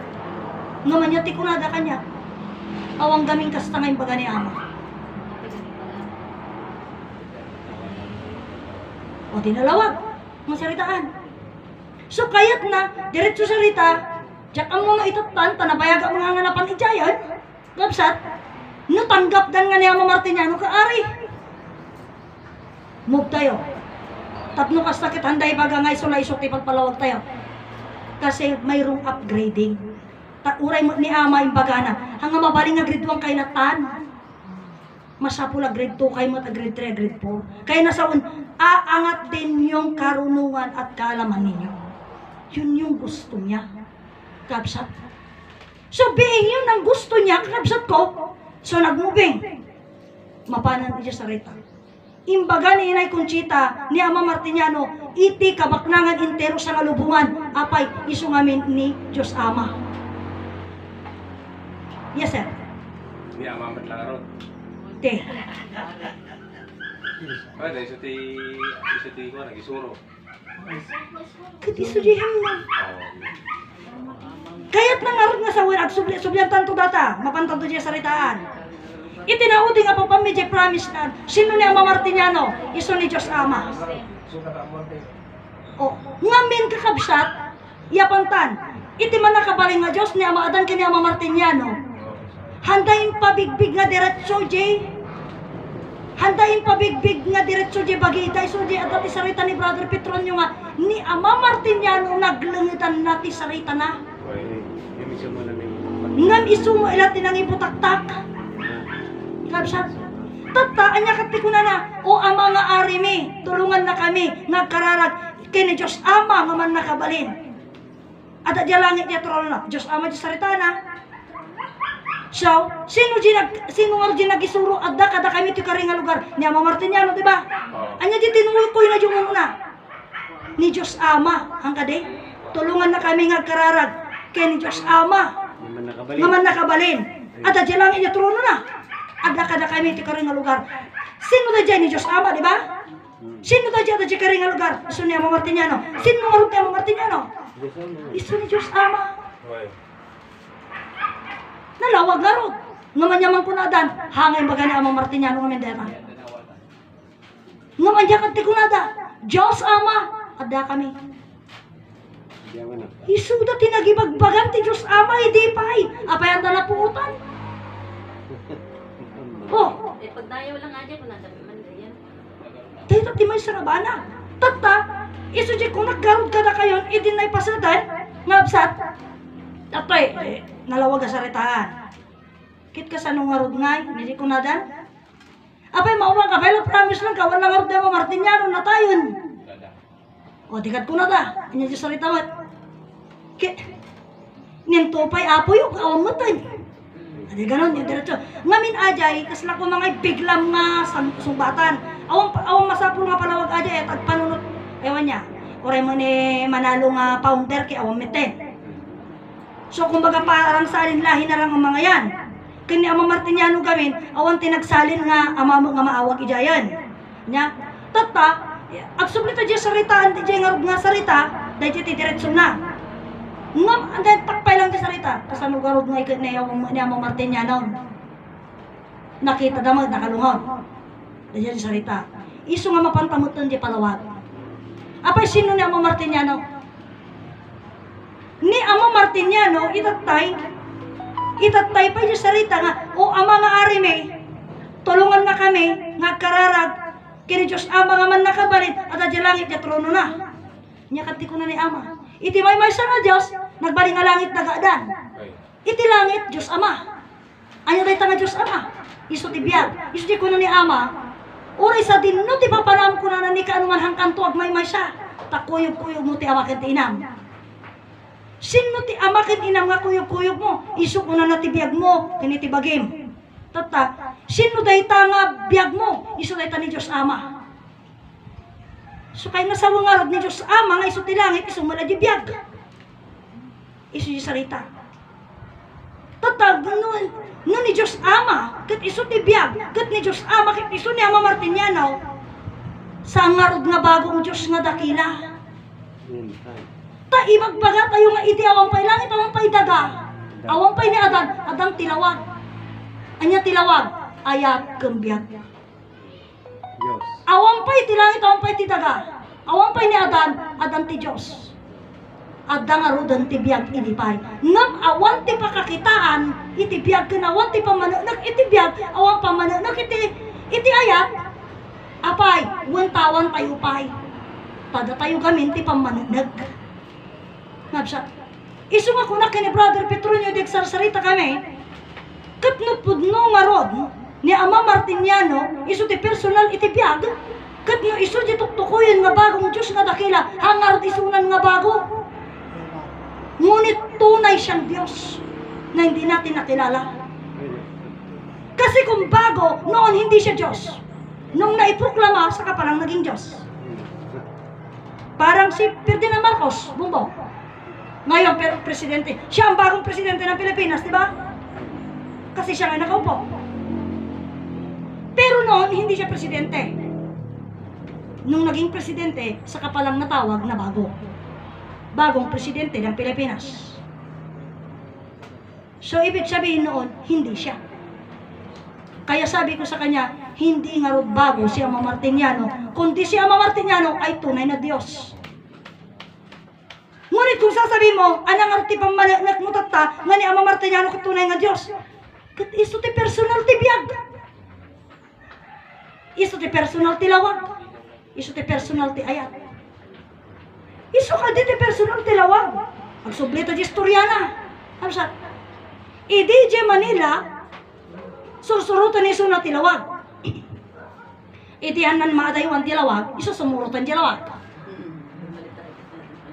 Nga manyati ko nada kanya. Awang gaming kasta ngayon baga ni Ama. O dinalawag, ng salitaan. So kayat na, diretso salita, diyak ang mga itatan, tanabayag ang mga nganapan ijayan, gabsat, no tanggap dan nga ni Ama Martingano kaari. Move tayo. Tapno kas sakit handay baga nga iso ti pagpalawag tayo. Kasi mayroong upgrading. Uray mo ni Ama imbaga na, hanga mabaling nga grade 1 kay natan. Masapula grade 2 kay mo grade 3, grade 4. Kaya nasaon, aangat din yung karunungan at kaalaman ninyo. Yun yung gusto niya. Kapsat. So, being yun ang gusto niya, kakabsat ko, so nag-moving. Mapanan niya sa rita. Imbaga ni Inay Conchita, ni Ama Martiniano, iti kabaknangan intero sa ngalubungan, apay, iso ngamin ni Diyos Ama. Yes, sir. Ni Ama Matlarot. Te. Ano, iso ti ko, nagisuro. Kati sudihan na. Kaya't nangarot nga sa wirag, subliantan to data, mapantan to diya sa ritaan. Itinaudi nga pa medyo promise na, sino ni Ama Martiniano? Iso ni Diyos Ama. O, ngamin kakabsat, yapantan, iti man nakabaling nga Diyos ni Ama Adan kini Ama Martiniano. Handain pabigbig nga diretso, Jay. Handain pabigbig nga diretso, Jay, bagita. Iso, Jay, at ati sarita ni Brother Petronio nga, ni Ama Martiniano naglangitan na ti sarita na. Ngam iso mo ilat tinang ibutaktak. Kabsat, tata, anya katikuna na, o Ama nga arimi, tulungan na kami, nagkararag, kini Diyos Ama nga man nakabalin. At adya langit niya trono na, Diyos Ama di sarita na. So, sino nga di nagisuro, adda kada kami ti karinga lugar, ni Ama Martiniano, diba? Anya di tinuwi ko na yung muna. Ni Diyos Ama, ang kade, tulungan na kami nagkararag, kini Diyos Ama, nga man nakabalin. At adya langit niya trono na. Ada kada kami ti karing nga lugar. Sino da dyan ni Diyos Ama, di ba? Sino da dyan ti karing nga lugar? Iso ni Ama Martiniano. Sino nga ni Ama Martiniano? Iso ni Diyos Ama. Nalawag nga ron. Ngamanyaman ko na adan. Hangay baga ni Ama Martiniano nga mendera. Ngamanyakan ti kunada. Diyos Ama. Ada kami. Iso da tinagibagbagan ti Diyos Ama. Hindi pa ay. Apayan na puutan. Oh, pagdayaw lang aja kung nasa man yan. Dito ti may sarabana. Tata, iso di kung naggarod ka na kayon, idin na ipasatan, ngabsat. Atoy, nalawag ka sa retahan. Kit ka sa nung ngarod ngay, hindi ko nadan. Apay, maumang ka, pero promise lang ka, walang ngarod na Martiniano na tayon. O, dikat ko na da, hindi sa retahan. Kit, nintupay apoy yung kaawang matay. Adi ganon yung diretso. Ngamin ajay, kasla ko mga biglam nga sumbatan. Awang masapul nga palawag ajay, at panunot, ewan niya. Oray mo ni manalo nga pounder kay awang meten. So kumbaga parang salin lahi na lang ang mga yan. Kini Ama Martiniano gamin, awang tinagsalin nga amamo nga maawag ijayan. Nya, tata, agsublito dyan saritaan, dyan nga sarita, dahil dyan diretso na. Ngam, andan takpay lang di sarita. Kasano garod nga ikot na yung Ama Martiniano. Nakita damag, nakalungaw. Dahil di sarita. Iso nga mapantamutan di palawag. Apay sino ni Ama Martiniano? Ni Ama Martiniano, itatay pa di sarita nga, o Ama nga arime, tulungan na kami, nga kararag, kini Diyos Ama nga man nakabalit, at adya langit ya trono na. Nyakati ko na ni Ama. Iti may sa nga Diyos, nagbaling nga langit nagaadan. Iti langit, Diyos Ama. Anya tayo nga Diyos Ama. Iso ti biyag. Iso ti kuno ni Ama. Uray sa din, no ti papanam ko na ni kaanuman hangkan tuwag may siya. Takuyog-kuyog mo ti Ama ken ti Inam. Sino ti Ama ken Inam nga kuyog-kuyog mo? Iso ko na ti biyag mo, kini ti bagim. Tata, sino dahi nga biyag mo? Iso dahi ni Diyos Ama. So kay nasawa nga ni Diyos Ama nga iso ti langit, iso mala di biyag. Iso di sarita. Tatag nun ni Diyos Ama, kat iso ti biyag, kat ni Diyos Ama, kat iso ni Ama Martiniano, sa ngarod nga bagong Diyos nga dakila. Ta ibagbaga tayo nga iti awang pay langit, awang pay daga, awang pay ni Adan, Adang tilawag. Anya tilawag, ayat kembiyag. Awang pay ti langit, awang pay ti daga. Awang pay ni Adan, Adan ti Diyos. Adang arudan ti biyag inipay. Ngam awan ti pakakitaan, iti biyag ken awan ti pamanunak iti biyag, awang pamanunak iti ayat. Apay, wantawan tayo pay. Pada tayo gamin ti pamanunak. Ngabsa. Isu nga kunak ni Brother Petronio dek sarsarita kami. Ket nupudno nga rod ni Ama Martiniano, isu ti personal iti biyag. Ket no isu ti tuktukoyen nga bagong Dios nga dakila, hangar isunan nga bago. Ngunit tunay siyang Diyos. na hindi natin nakilala. Kasi kung bago, noon hindi siya Diyos. Nung naiproklama, saka palang naging Diyos. Parang si Ferdinand Marcos, bumbo. Ngayon, pero presidente. Siya ang bagong presidente ng Pilipinas, di ba? Kasi siya nga nakaupo. Pero noon, hindi siya presidente. Nung naging presidente, saka palang natawag na bago. Bagong presidente ng Pilipinas. So, ibig sabihin noon, hindi siya. Kaya sabi ko sa kanya, hindi nga rin bago si Ama Martiniano, kundi si Ama Martiniano ay tunay na Diyos. Ngunit kung sasabihin mo, anang arti pang mutata, nga ni Ama Martiniano ka tunay nga Diyos, kat iso ti personal ti biyag. Iso ti personal ti lawag. Iso ti personal ti ayat. Iso ka di ti personal ti lawag. Ang sublito di istoryana. Ano sa? Idi di Manila, sursurutan iso na tilawag. Itihan nan maadaywan tilawag, iso sumurutan tilawag.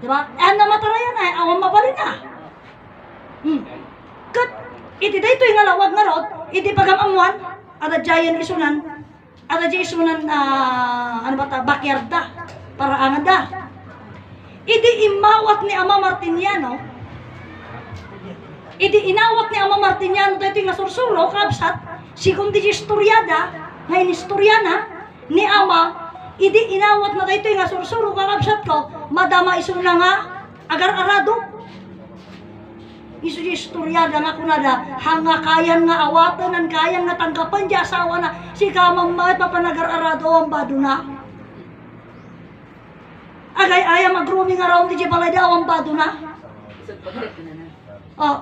Diba? Na matarayan ay awang mabalin na. Kat, iti dayto yung nalawag na rod, iti pagamamuan, ada jayan isunan, ano ba ta, bakyarda, paraangan da. Iti imawat ni Ama Martiniano, iti inawat ni Ama Martiniano, dayto yung nasursuro, kabsat, sigun di istoryada, ngayon istoryana, ni Ama, idi inawat na dayto yung sursuro kakabsat ko, madama iso na nga, agar-arado. Iso di istoryada nga kunada, hanga kayan nga awatan, ang kayan nga tangkapan, di asawa na, si kamang maat papanagar-arado ang bado na. Agay aya mag-grooming around di balay daw ang bado na. Oh.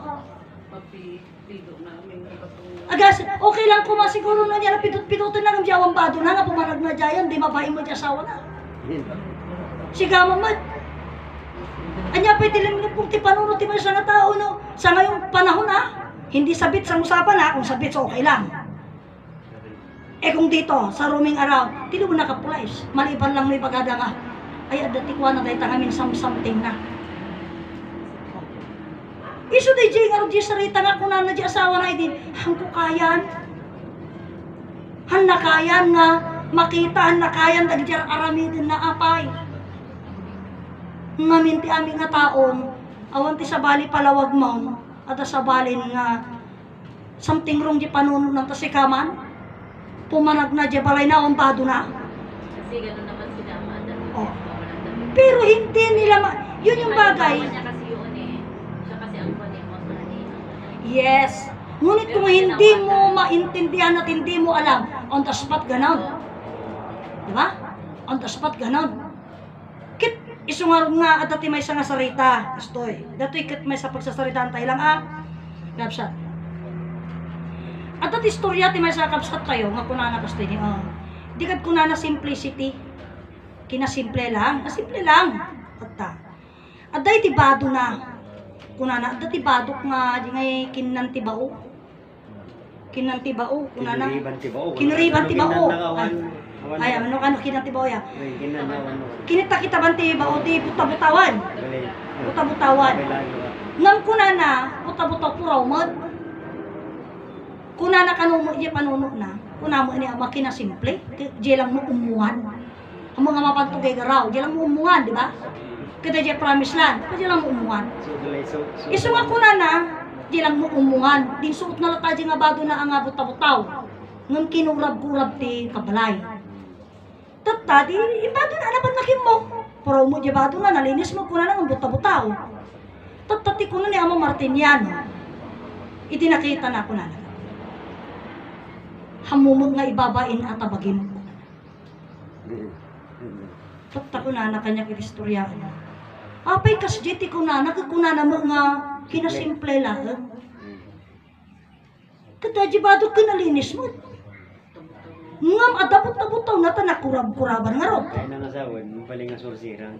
Agas, okay lang ko masiguro na niya na pitut-pitutin na ng jawang bado na nga pumarag na jayan, di mabahin mo di asawa na. Siga mamad. Anya pa itilim kung ti panuno ti man sa nga tao no. Sa ngayong panahon na, hindi sabit sa usapan na, kung sabit so okay lang. Eh kung dito, sa roaming around, tilo mo nakapulais. Maliban lang may pagada nga. Ay, adatikwa na tayo tangamin something na. Iso di jay nga di sarita nga kung na di asawa na din, hangko kayan. Han na kayan nga, makita han na kayan dagjar aramidin na apay. Ngamin ti aming nga taon, awan ti sa bali palawag mo, at sa balin nga, something wrong di panuno ng tasikaman, pumanag na di balay na, bado na. Kasi gano'n naman sila Amanda. Oh. Pero hindi nila, yun yung bagay. Yes. Ngunit kung hindi mo maintindihan at hindi mo alam, on the spot ganon. Diba? On the spot ganon. Kit, isungar nga at dati may nga sarita. Gustoy. Dati kit may sa pagsasaritaan tayo lang kapsat. At dati istorya ti may sa kapsat tayo, nga kunana gustoy niyo. Di kat kunana simplicity. Kinasimple lang. Simple lang. At dahil tibado na. Kunana, dati badok nga, di ngay kinantibao. Kinantibao, kunana. Kinuriban tibao. Ay, ano kinantibao ya? Kinita kita ban tibao, di buta-butawan. Buta-butawan. Ngam kunana, buta-butaw puraw mod. Kunana kanumo, di panuno na. Kunamo ini ama kinasimple, di lang mo umuhan. Ang mga mapantugay garaw, di lang mo umuhan, di ba? Kita di promise land, di lang mo umuhan. Iso nga kunana, di lang mo umuhan. Din suot na lata di nga bado na ang buta-butaw. Ngam kinurab-kurab ti kabalay. Tata, di bado na napan nakim mo. Pero mo di bado na, nalinis mo kunana ang buta-butaw. Tata ti kunan ni Ama Martiniano. Itinakita na kunana. Hamumog nga ibabain at tabagin ko. Tata kunana kanya kiristorya. Apay kas jeti kunana, kakunana mo nga kinasimple lang. Kadajibado kinalinis mo. Ngam adabot-abot na tanakurab-kuraban nga ro. Ay nang asawan, mapaling nga sursirang.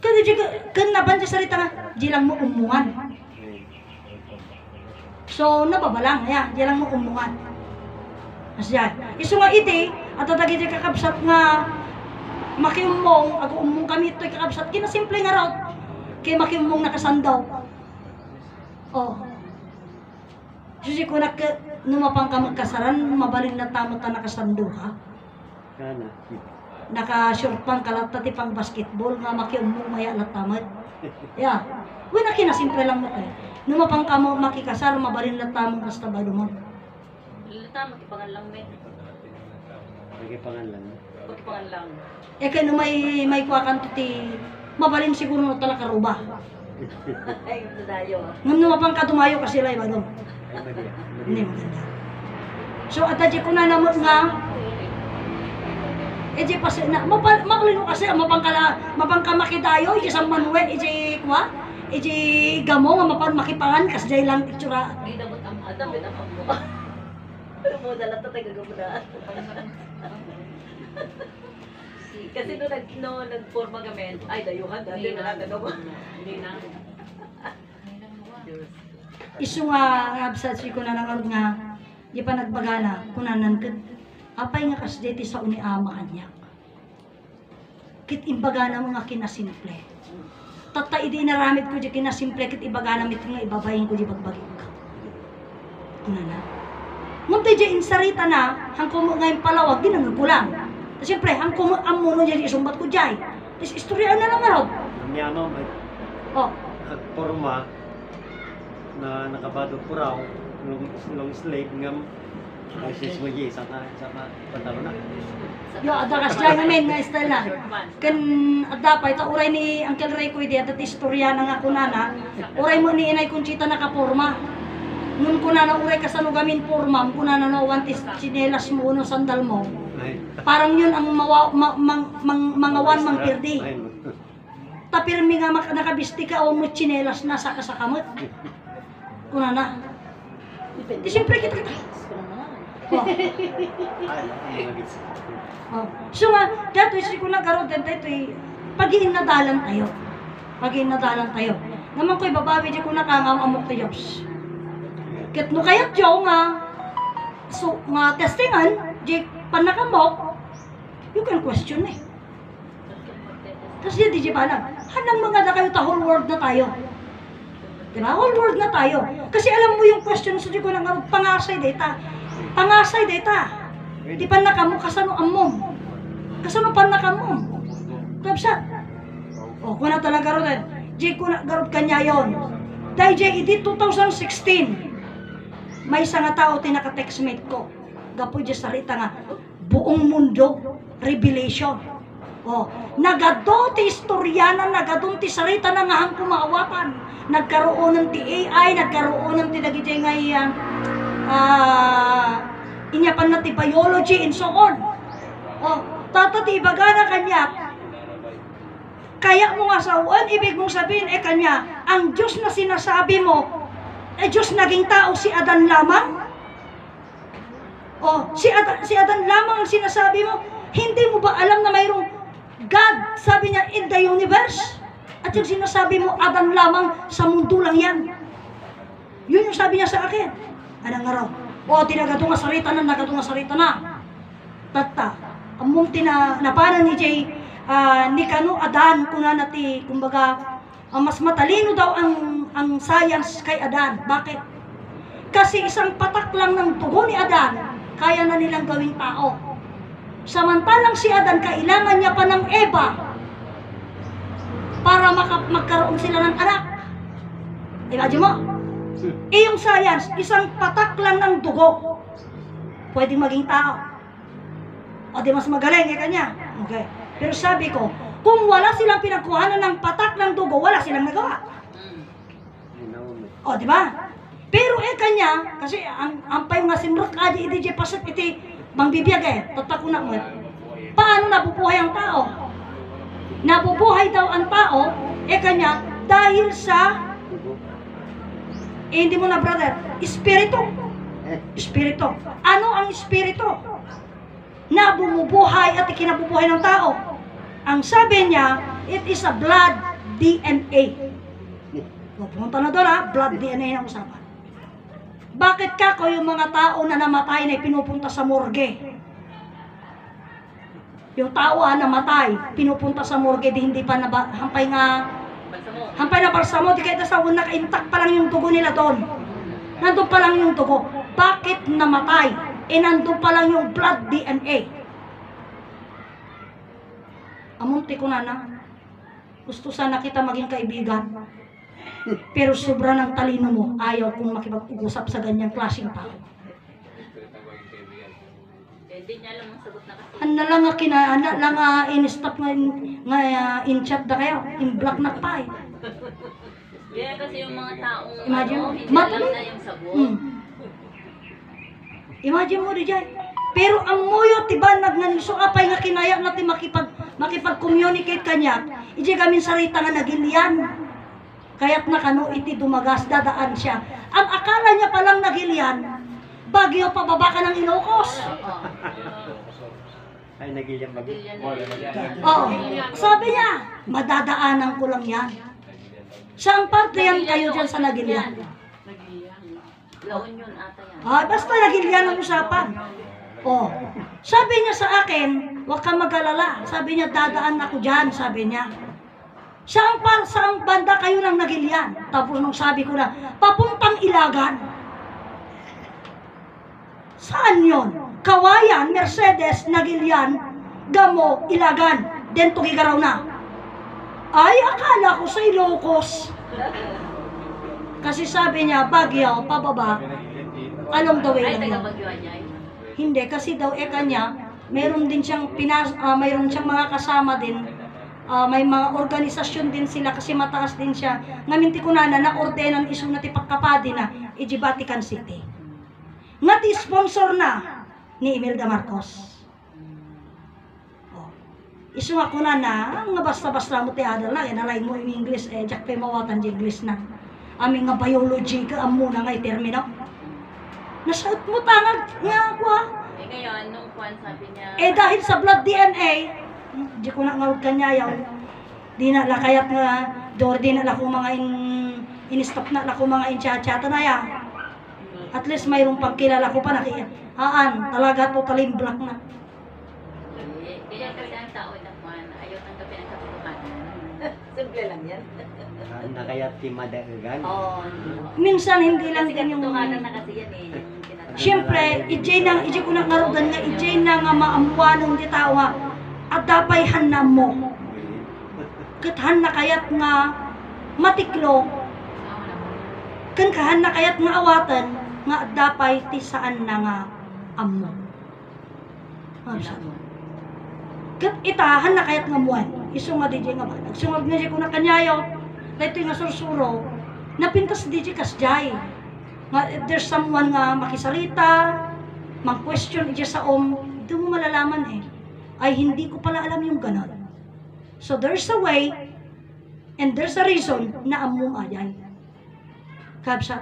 Kadajiga, kanaban sa sarita nga, di lang mo umuhan. So, nababalang, di lang mo umuhan. Asyan. Iso nga iti, at tatagi di kakabsat nga, makiumong, ako umong kami ito'y kakabsat, kinasimple nga raw, kaya makiumong nakasandaw. Oh, Susi ko numapang ka magkasaran, mabalin na tamo ta nakasando ka. Kana. Naka-short pang kalata ti pang basketball nga makium mo maya latamad. Ya. Wala kinasimpre lang mo tayo. Numapang ka mo makikasar, mabalin na tamo kasta ba dumag. Lata, makipangan lang, men. Nagipangan lang. Makipangan lang. Kaya no may kuwakan ti mabalin siguro no talaga karuba. Ay, ito tayo. Ngam numapang ka tumayo kasi lay ba dum. Ay, Maria. Hindi maganda. So at ko na namot nga eje pas na mabalino kasi mapangka makidayo ije sa manuel ije kwa ije gamo nga mapang makipangan kasi jay lang itsura. Ay, damot ang adam, ang mo. Pero mo dala to tayo gagawin. Kasi nagforma kami, ay dayuhan dati na gagawa. Hindi na. Isu nga absat si ko na nangarod nga di pa nagbagana kunanan ket apay nga kasdeti sa uni ama kanya. Kit imbagana mga kinasimple. Tata idi naramid ko di kinasimple kit ibagana mit nga ibabayin ko di bagbagik ka. Kunana. Munti di insarita na hang kumo ngayon palawag di nangagulang. Siyempre, ang amuno dyan isumbat ko dyan. Is istorya na lang arod. Namyama, may Oh, nagporma na nakabado puraw long slave ngam ay sis mo ji sama pantalo na. yo ada kas dyan ngamin nga style na. Kan adda pa ita uray ni Uncle Ray ko idi at istorya na nga kunana. Uray mo ni inay Conchita nakaporma. Nun kunana uray kasanugamin porma, kunana no wantis chinelas mo no sandal mo. Ay. Parang yun ang mangawan mang pirdi. Ay. Tapirmi nga nakabisti ka o mo chinelas na sa kasakamot. Kuna na. Di siyempre kita. Oh. Ay, magits. Oh. So nga, dato isi ko nagkaroon din tayo pag-iin na dalan tayo. Pag-iin na dalan tayo. Naman ko'y babawi di ko nakangam amok tayo. Ket no kayat yo nga so nga testingan di panakamok, you can question eh. Kasi di balag. Hanang mga na kayo ta whole world na tayo. Diba? Whole world na tayo. Kasi alam mo yung question so di ko nang pangasay data. Pangasay data. Di pa nakamo kasano amom. Kasano pa nakamo. Tapsa. O kuna talaga ron. Di ko na garod kanya yon. Dahil di 2016 may isang tao tinaka-textmate ko. Gapo di salita nga buong mundo revelation. Oh, nagado ti istoryanan, nagado ti sarita na nga hang kumaawapan. Nagkaroon ng ti AI, nagkaroon ng ti dagiti nga inyapan na ti biology and so on. Oh, tata ti ibagana kanya. Kaya mo nga sawaan, ibig mong sabihin kanya, ang Diyos na sinasabi mo Diyos naging tao si Adan lamang? Oh, si Adan lamang ang sinasabi mo? Hindi mo ba alam na mayroong God, sabi niya, in the universe? At yung sinasabi mo, Adan lamang, sa mundo lang yan. Yun yung sabi niya sa akin. Anong araw? O, tinagatong nga sarita na. Tata, among napanan ni Jay, ni Kano Adan, kuna nati, kumbaga, mas matalino daw ang science kay Adan. Bakit? Kasi isang patak lang ng tugo ni Adan, kaya na nilang gawing tao. Samantalang si Adan, kailangan niya pa ng Eva para magkaroon sila ng anak. Imagine mo? Yung science, isang patak lang ng dugo, pwedeng maging tao. O di mas magaling kanya. Okay. Pero sabi ko, kung wala silang pinagkuhanan ng patak ng dugo, wala silang nagawa. O, di ba? Pero kanya, kasi ang payo nga simrok adi iti pasat iti mangbibiyag tatak ko na mo. Paano nabubuhay ang tao? Nabubuhay daw ang tao, kanya, dahil sa hindi mo na brother, espiritu. Espiritu. Ano ang espiritu? Na bumubuhay at ikinabubuhay ng tao. Ang sabi niya, it is a blood DNA. Pumunta na doon blood DNA ang usapan. Bakit kako yung mga tao na namatay na pinupunta sa morgue? Yung tao namatay, pinupunta sa morgue, di hindi pa hampay na balsamo, di kahit sa una, ka-intact pa lang yung dugo nila doon. Nandun pa lang yung dugo. Bakit namatay? Nandun pa lang yung blood DNA. Amunti ko na. Gusto sana kita maging kaibigan. Pero sobra ng talino mo, ayaw kong makipag-usap sa ganyang klaseng tao. Hindi niya alam ang sagot na kasi. Ano lang in-stop nga in-chat na kayo, in-block na pa eh. Kaya kasi yung mga taong Imagine mo, hindi alam na yung sagot. Imagine mo rin dyan. Pero ang muyo, tiba, nagnaniso apay nga kinaya natin makipag-communicate kanya. Iji kami sarita nga nagilian. Kaya't nakano iti dumagas, dadaan siya. Ang akala niya palang nagilian, bagyo pababa ka ng Ilocos. Ay, nagilyan mag... Oo. Sabi niya, madadaanan ko lang yan. Saan parte yan kayo dyan sa Nagilian? La Union ata yan. Basta Nagilian ang usapan. Oh. Sabi niya sa akin, huwag kang mag-alala. Sabi niya, dadaan ako dyan, sabi niya. Saan banda kayo ng Nagilian? Tapos nung sabi ko na, papuntang Ilagan. Saan yon? Kawayan, Mercedes, Nagilian, Gamo, Ilagan, then Tugigaraw na. Ay, akala ko sa Ilocos. Kasi sabi niya, Baguio, pababa, along the way Ay, lang taga yun. Baguio niya. Hindi, kasi daw kanya, mayroon din siyang mayroon siyang mga kasama din. May mga organisasyon din sila kasi mataas din siya. Ngaminti ko na ordenan isu na tipagkapadi na iji Vatican City. Nga sponsor na ni Imelda Marcos. Isu nga ko na nga basta-basta mo ti adal na, inalay mo yung English, jak pa mawatan di English na. Aming nga biology ka, amo na nga termino. Nasaot mo tangag nga ako ha. Ngayon, nung Juan sabi niya, Dahil sa blood DNA, di ko na nga kanya yaw. Di na lakayat nga, di na lako mga in-stop na lako mga in-chat-chata na ya. At least mayroong pagkilala ko pa talaga totally black na. kaya kasi ang tao na Juan, ayaw tanggapin ang katotohanan. Simple lang yan. Nakayat ti madagagan. Oo. Minsan hindi lang Kasi din yung... katotohanan na kasi yan eh. Siyempre, ijay ko na karudan nga, ijay na nga maamuanong di tao nga, at dapay hanam mo. Kathan na kayat nga matiklo, kan kahan na kayat nga awatan, nga at dapay ti saan na nga amo. Kat itahan na kayat nga muan, iso nga DJ nga ba, nagsungag nga ko na kanyayo, dahito nga sursuro, napintas DJ kasjay. If there's someone nga makisalita, mag-question siya sa doon mo malalaman ay hindi ko pala alam yung ganon. So there's a way, and there's a reason na among ayay. Kabsat,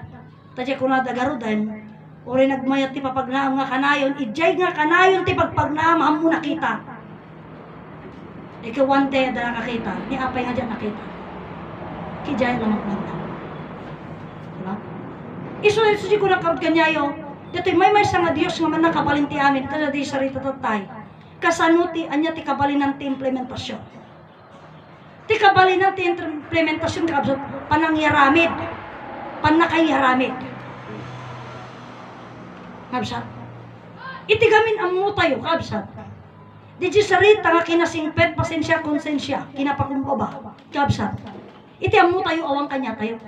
tadya ko na dagarudan, ori nagmayat ti papagnaam nga kanayon, ijay nga kanayon ti pagpagnaam, amo nakita. Ikaw one day na nakakita, ni apay nga dyan nakita. Kijay na magmanda. Diba? Iso ko na kaud kanyayo. Dito'y may nga Dios nga man nakabalin ti amin kada di sarita tatay. Kasanuti anya ti kabalinan ti implementasyon. Ti kabalinan ti implementasyon kabsat panangyaramid. Panakayyaramid. Kabsat. Iti gamin ammo tayo kabsat. Di sarita nga kinasingpet pasensya konsensya kinapakumbaba. Kabsat. Iti ammo tayo awang kanya tayo.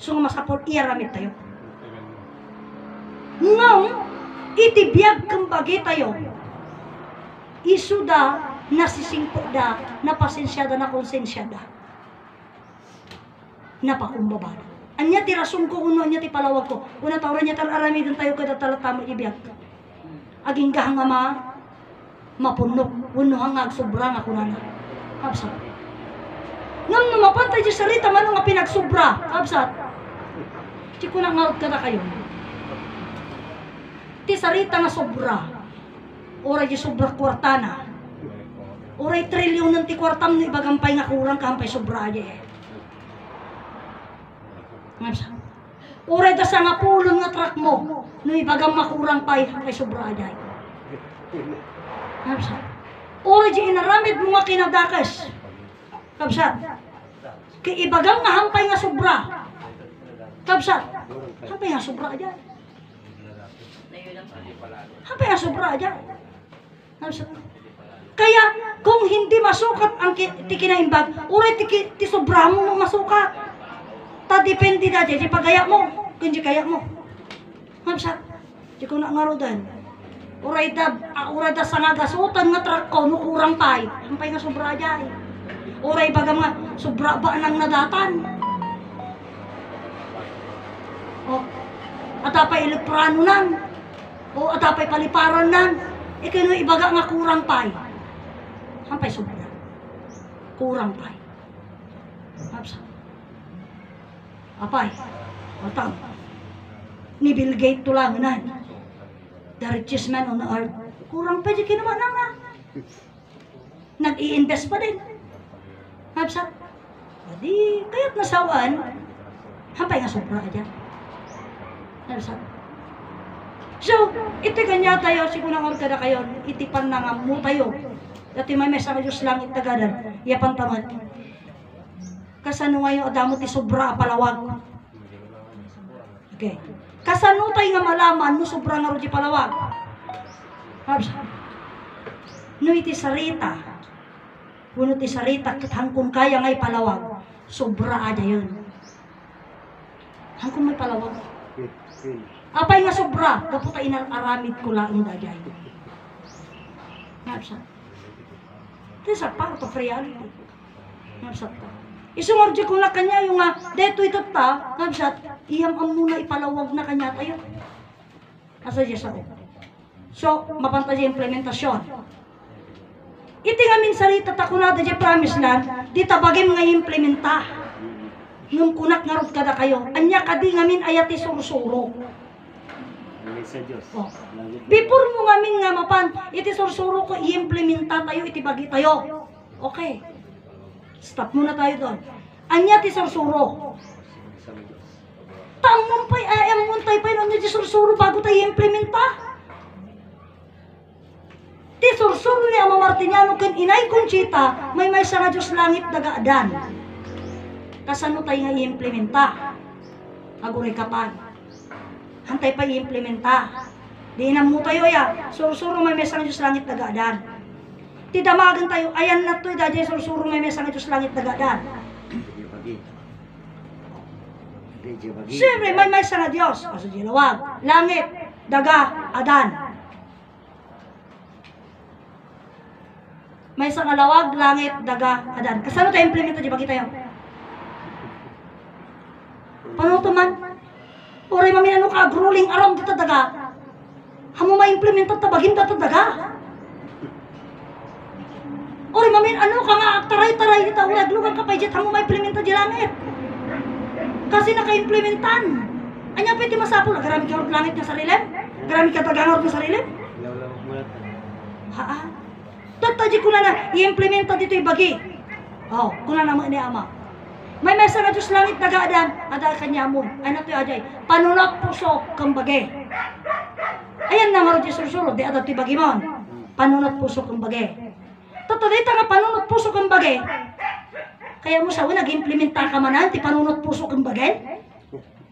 So masapol iyaramid tayo. Ngaw, itibiyag kang bagay tayo. Isuda, nasisingpo da, napasensyada na konsensyada. Napakumbaba. Anya ti rason ko, uno anya ti palawag ko. Una tawran niya talaramidan tayo kada talatamo ibiyag. Aging kahang ama, mapunok, uno hangag sobra nga kunana. Kapsat. Ngam namapantay di salita, man nga pinagsubra. Kapsat. Di ko na ngaut ka na kayo. Ti sarita nga sobra. Oray di sobra kwartana. Oray trilyon ng ti kwartam no ibagampay nga kurang kampay sobra aja Ngapsa. Oray da sa nga pulon nga truck mo no ibagam makurang pay kay sobra aja Ngapsa. Oray di inaramid mo nga kinadakas. Kapsat. Kay ibagam nga hampay nga sobra. Kapsat. Hampay nga sobra dyan. Layo lang pa. Hampay nga sobra dyan. Kaya, kung hindi masukat ang tikinaimbag, uray ti sobra mo masukat. Ta depende na dyan, di pagaya mo. Kung di kaya mo. Hamsa, di ko na ngaro dan. Uray da sa nga gasutan nga truck ko, nukurang pay. Hampay nga sobra dyan. Uray baga nga, sobra ba nang nadatan. O, atapay elektrano nan. O, atapay paliparan nan. Ikino ibaga nga kurang pay. Hampay sobra. Kurang pay. Hamsa. Apay, matang. Ni Bill Gates to lang na. The richest man on earth. Kurang pa di kinuha na nga. Nag-i-invest pa din. Hapsat. Di, kaya't nasawaan. Hampay nga sobra ka dyan. Hapsat. So, iti kanya tayo, sigunang orkada kayo, itipan na nga mo tayo. Dati may mesa ka Diyos langit tagadan, yapan tamad. Kasano ngayon adamo ti sobra palawag. Okay. Kasano tayo nga malaman no sobra nga ro ti palawag. Habs. No iti sarita. Kuno ti sarita ket hangkon kaya ngay palawag, sobra ada yun. Hangkon may palawag. Apay nga sobra, kaputa inaramid ko laing dagay. Habs. This is a part of reality. Habs. Isungordi ko na kanya yung deto ito ta, nabsat, iyam ang muna ipalawag na kanya tayo. Asa Diyos ako. So, mapantay yung implementasyon. Iti nga min sarita ta kunada di promise land, di tabagim nga implementa. Nung kunak nga rod kada kayo, anya kadi nga min ayati sursuro. Sa Diyos. Oh. Before mo nga min nga mapan, iti sursuro ko i-implementa tayo, iti bagi tayo. Okay. Stop muna tayo doon. Anya ti sursuro. Tamon pa'y ayam tayo pa'y nung ti sursuro bago tayo implementa. Ti sursuro ni Ama Martiniano ken Inay Conchita may sa nga Diyos langit dagaadan. Kasano tayo nga i-implementa? Aguray kapag. Hantay pa i-implementa. Di na mo tayo ya. Sursuro may sa nga Diyos langit dagaadan. Ti damagan tayo, ayan na to'y dadya sursuro may mesa nga Diyos langit dagadan. Siyempre, may mesa nga Diyos. O sa dilawag, langit, daga, adan. May sa nga lawag, langit, daga, adan. Kasano tayo implemento, di ba kita yun? Paano ito man? Oray mamin ano ka, gruling around dito daga. Hamo ma-implemento tabagin dito daga. Oy, mamin, ano ka nga, taray-taray kita, ulaglugan ka pa, jet, hamo may implementa di langit. Kasi naka-implementan. Anya, pwede masapol, agarami ka langit ng sarilim? Agarami ka tagangar ng sarilim? Haa? Tataji ko na i-implementa dito yung bagi. Oh, kuna na mo ini ama. May mesa na Diyos langit nagaadan, ada kanya mo. Ano to ajay? Panunot puso kang bagi. Ayan na nga Diyos sursuro, di ada ti bagi mo. Panunot puso kang bagi. Totodita nga panunot puso kang bagay. Kaya mo sawi nag-implementa ka manan ti panunot puso kang bagay.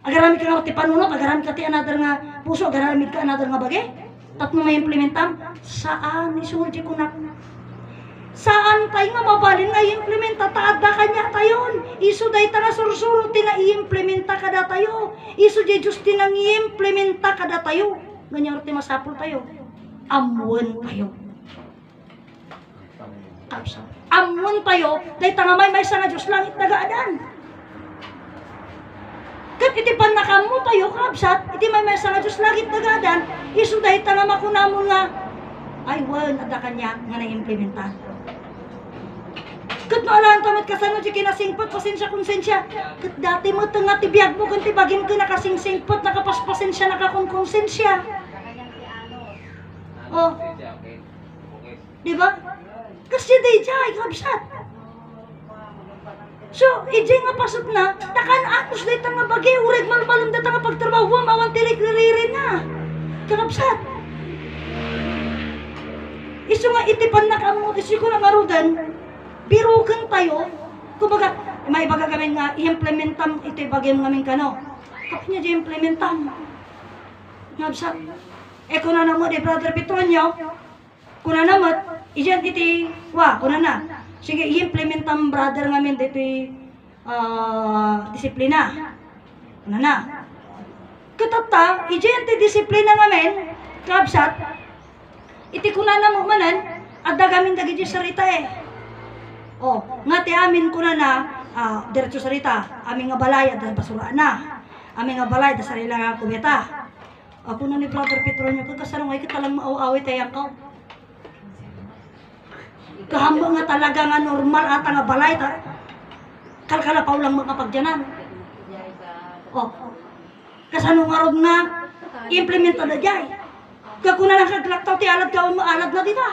Agaramid ka nga ti panunot, agaramid ka ti another nga puso, agaramid ka another nga bagay. Tatlo may implementam. Saan isulti ko na? Saan tayo nga mabalin nga i-implementa? Taadda kanya tayon. Isu day ta nga sursuro ti nga i-implementa kada tayo. Isu di Diyos ti nga i-implementa kada tayo. Ganyan ti masapol tayo. Amuan tayo. Amon tayo, dahil tangamay may sa nga Diyos langit nagaadan. Kat iti panakamo tayo, kabsat, iti may sa nga Diyos langit nagaadan, iso dahil tangamakunamon nga, ay wan, ada kanya nga na-implementan. Kat maalaan tamat kasano di kinasingpot, pasensya konsensya. Kat dati mo ito nga tibiyag mo, kung tibagin ko nakasingsingpot, nakapaspasensya, nakakonkonsensya. Oh. Diba? Kasi di jay, kabsat. So, ijay nga pasot na, takan-anos na itang nga bagay, ureg malmalong data nga pagtrabaho, mawan tirik-liririn na. Kakabsat. Iso nga itipan na kamo, iso ko na marudan, birugan tayo, kumbaga, may baga kami nga, i-implementam ito bagay namin kano. Kapag niya di implementan. Ngabsa. Kung na mo di Brother Petronio, kung na mo, iyan iti, kung na. Sige, i-implementan brother ngamin iti disiplina. Kung na. Katata, iyan iti disiplina ngamin, kabsat, iti kung na mo manan, at dagamin dagi di sarita nga ti amin kuna na, diretso sarita, aming nga balay at basura na. Aming nga balay, da sarila nga kubeta. Ako na ni Brother Petronio, kagkasarong ay kitalang maaw-awit ayang ka. Kahamba nga talaga nga normal at nga balay, kalkalapaw lang makapagyanan. Kasanong nga rod nga, implement na jay. Kagkuna lang kaglaktaw, ti alad ka, maalad na dita.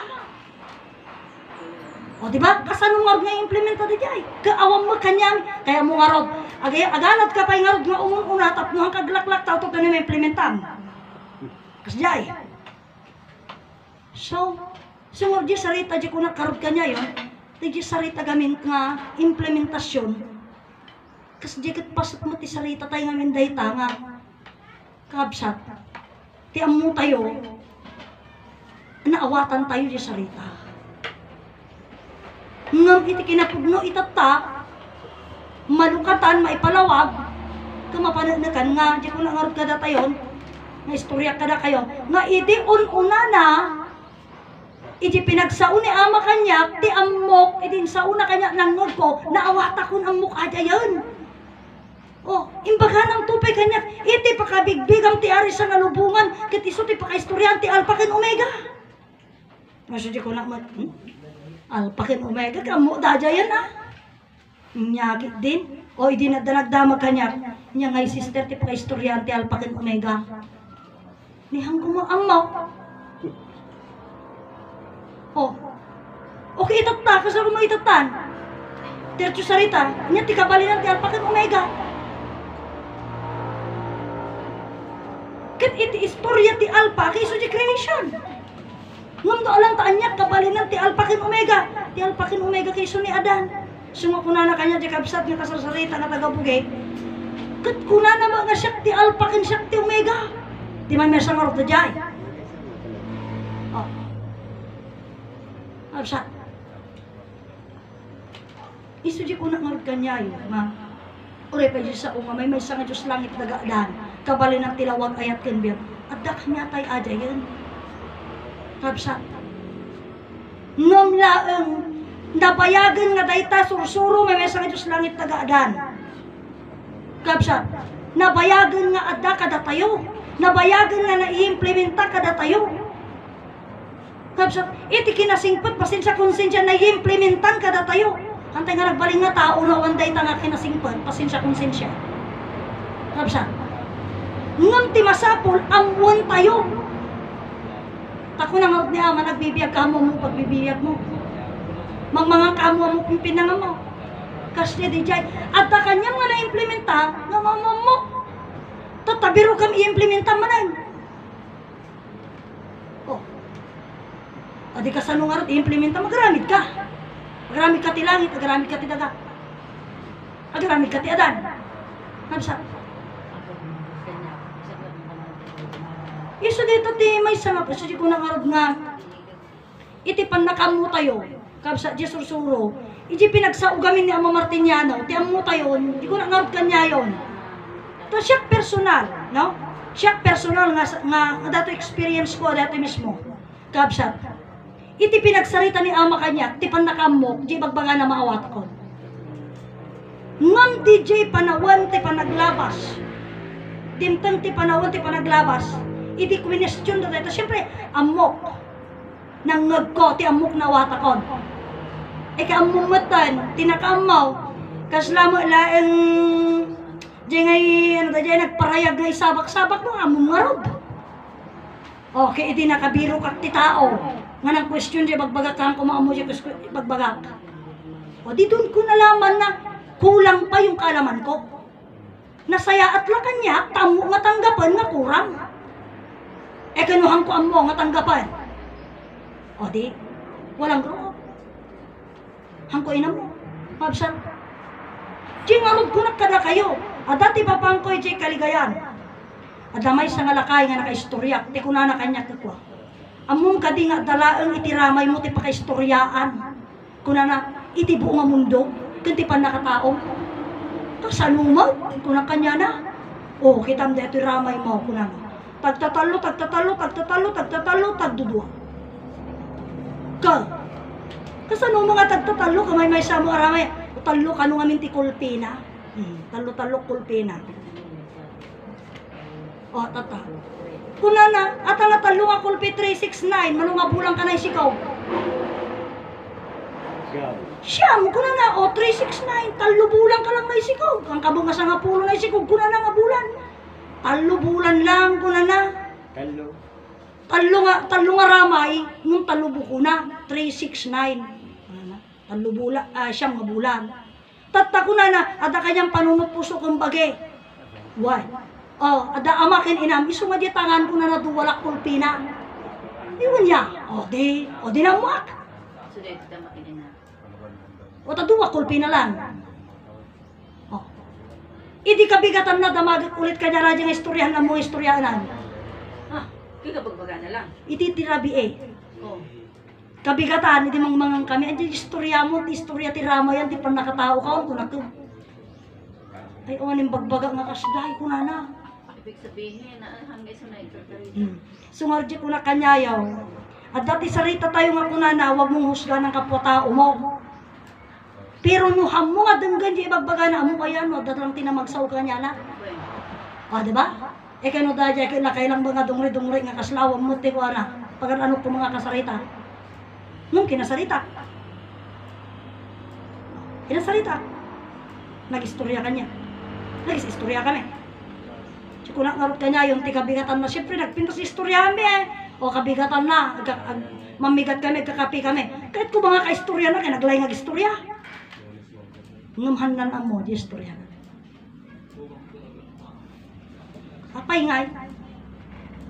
Diba? Kasanong nga rod nga implement na jay. Kaawang mo kanyang, kaya mo nga rod, aganat ka pa yung nga rod nga umunat at nuhang kaglaklaktaw, ito na implementan. Kasi jay. So, sumur di sarita di ko nakarod ka niya yun, di sarita gamin nga implementasyon. Kasi di kat pasok mo ti sarita tayo ngamin dahita nga kabsat. Ti amu tayo, naawatan tayo di sarita. Ngam iti kinapugno itata, malukatan, maipalawag, kumapananakan nga, di ko nangarod ka data yun, nga istorya kada kayo, nga iti un-una na, iti pinagsaon ni ama kanya, ti amok, iti sauna kanya nangod ko, naawata ko ng mukha dyan. Imbaga ng tupay kanya, iti pakabigbigam ti ari sa nalubungan, kit iso ti pakaistoryan ti alpakin omega. Masya di ko na alpakin omega, kamo dadya yan Nyagit din. Idi na danagdamag kanya, niya ngay sister ti pakaistoryan ti alpakin omega. Nihang kumaamaw. Okay, itata, kasama mo itatan. Tertyo sarita, niya ti kabalinan ti alpakin omega. Kat iti istorya ti alpa, kayso di creation. Ngam do alang taan niya, kabalinan ti alpakin omega. Ti alpakin omega kayso ni Adan. Sumukuna na kanya di kabsat nga kasasarita nga tagabugay. Kat kuna na mga siyak ti alpakin siyak ti omega. Di man may sangarot na dyan. Absat. Isu di ko na ngarot kanya yun, ure pa Diyos sa unga, may sanga Diyos langit nagaadaan. Kabali ng tilawag ayat kanbiyat. At kanya tayo adya yun. Absat. Ngam laang, napayagan nga dayta sursuro, may sanga Diyos langit nagaadaan. Kabsat. Nabayagan nga adda kada tayo. Nabayagan nga na-i-implementa kada tayo. Kapsat, iti kinasingpat, pasensya konsensya na-i-implementan kada tayo. Antay nga nagbaling nga tao na wanday ta nga kinasingpat, pasensya konsensya. Kapsat, ngam ti masapol, amwan tayo. Tako na nga ni ama, nagbibiyag ka mo mong pagbibiyag mo. Mga kamo mo kung pinanga mo. Kasi di jay, at ta kanyang nga na-implementa, nga mamam mo. Tatabiro kami i-implementa manan. Adi ka sa nungarot, i-implementa, magaramid ka. Magaramid ka ti langit, magaramid ka ti daga. Magaramid ka ti adan. Nabsa. Iso dito ti may sanga pa, so di ko nangarot nga, iti pan nakamu tayo, kabsa di sursuro, iti pinagsaugamin ni Ama Martiniano, ti amu tayo, di ko nangarot kanya yon. To siya personal, no? Siya personal nga dato experience ko dato mismo. Kabsat. Iti pinagsarita ni ama kanya, ti panakamo, di bagbaga na maawat ko. Ngam DJ panawan ti panaglabas. Dimtang ti panawan ti panaglabas. Iti question do dito, syempre amok. Nangag ko ti amok na watakon. Kaamumatan, tinakamaw. Kaslamo laeng di ngay, nagparayag ngay sabak-sabak mo, among marod. Okay, iti nakabiro kak ti tao. Nga nang question di bagbagak kang kumamo di bagbagak. Di doon ko nalaman na kulang pa yung kaalaman ko. Nasaya at la kanya, tamo nga tanggapan nga kurang. Kanuhang ko amo nga tanggapan. Di, walang grupo. Hangko ina mo, mabsan. Di nga ko nakada kayo. At dati papangkoy jay kaligayan. Adamay sa nga lakay nga nakaistorya, ti kunana kanya kakwa. Amom kadi nga dalaang itiramay mo ti pakaistoryaan. Kunana iti buong nga mundo, kunti pa nakataong. Kasanumaw, kuna kanya na. O, kitam da ito ramay mo, kunana. Tagtatalo, tagdudua. Kasano mga tagtatalo, kamay may sa mo aramay. Talo ka nung amin ti kulpina. Talo-talo kulpina. O, tata. Kunana, at nga talo nga kulpi 369, manong nga bulang ka na isikaw. Siyam, kunana, o 369, talo bulang ka lang na isikaw. Ang kabungas nga pulo na isikaw, kunana nga bulan. Talo bulan lang, kunana. Talo nga ramay, nung talo buko na, 369. Siyam nga bulan. Tatta kunana, ada kanyang panunot puso kong bagay. Why? O, ada amakin inam, iso nga di tangan ko na naduwalak kulpina. Iwan niya, o di namuak. So, dito ka makinina. O taduwa kulpina lang. O. Idi kabigatan na damagit ulit kanya radyo nga istoryahan na mo istoryahanan. Ha? Kaya bagbaga na lang. Ititirabi eh. Oh. Kabigatan, hindi mga kami. Ay, istorya mo, istorya ti Rama yan, di pa nakatao ka, kung ako. Ay, o, aning bagbaga nga kasday ko na. Ibig sabihin, hanggang sa naitatarita. Sungarji ko na kanyayaw. At dati sarita tayo nga kunana, huwag mong husga ng kapwa-tao mo. Pero nuham mo nga denggan di bagbaga na amo kaya no, datang tinamagsaw ka niya na. O, diba? E kano dadya, kailang mga dungri-dungri nga kaslawang mo, tiko na. Pag ano ko mga kasarita. Nung kinasarita. Kinasarita. Nag-istorya kanya. Nag-istorya kami. So kung nangarot kanya yung tikabigatan na, siyempre nagpintas istorya kami eh. O kabigatan na, mamigat kami, kakapi kami. Kahit ko mga ka-istorya na, kaya naglay nga-istorya. Ngamhanan ang mo, di istorya na. Apay ngay.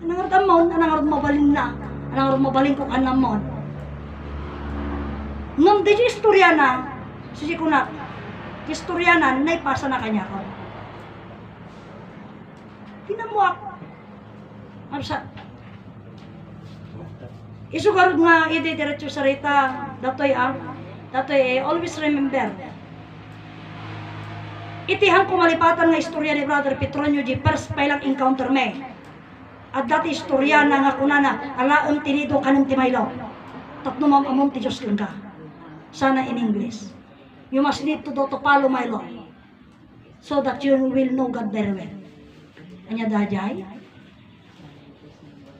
Anangarot ang mo, anangarot mabalin na. Anangarot mabalin ko ka na mo. Ngam di istorya na, sisi ko na, istorya na, naipasa na kanya ko. Pinamuak. Arsa. Isugarod nga, iti diretso sa rita, datoy always remember. Itihang kumalipatan nga istorya ni Brother Petronio G. First pailang encounter me. At dati istorya na nga kunana, alaam tinido kanong timaylo. Tatno among ti Diyos lang ka. Sana in English. You must need to follow my law. So that you will know God very well. Anya dajay?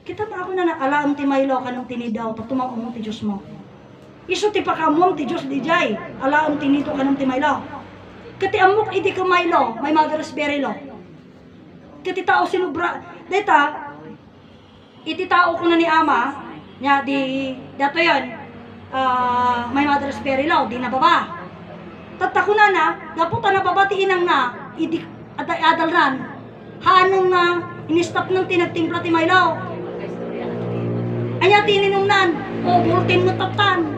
Kita pa ako na alaam ti maylo kanong tinidaw, tatno among ti Diyos mo. Iso ti pakamong ti Diyos di jay, alaam tinito kanong ti maylo. Kati amok idi ka maylo, may mother's very law. Kati tao sinubra, data, iti tao ko na ni ama, nya di, dato yun, may mother's very law, di nababa. Tatta ko na, daputa na babatiin ang na, idi, adalran, hanong na, inistap ng tinagtimpla ti maylo. Anya tininungnan, overtin mo tatan.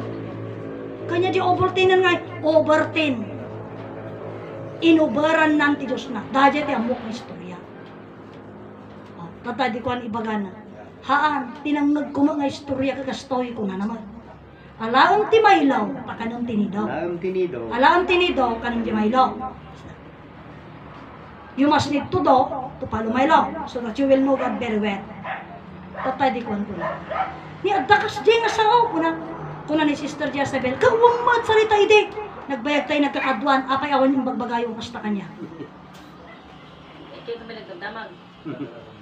Kanya di overtinan nga, overtin. Inubaran ng ti Diyos na. Dahil ti amok na istorya. Tata di ko ang ibagana. Haan, tinangag ko mga istorya kagastoy ko na naman. Alaang ti maylaw, pakanong tinidaw. Alaang tinidaw, kanong ti maylaw. You must need to do to follow my law so that you will know God very well. Tata di ko ang kuna. Ni adakas di nga sao kuna ni Sister Jezebel. Kawang mat sarita ide. Nagbayag tayo nagkakaduan, apay awan yung bagbagayong kasta kanya. Kaya kami nagdamag.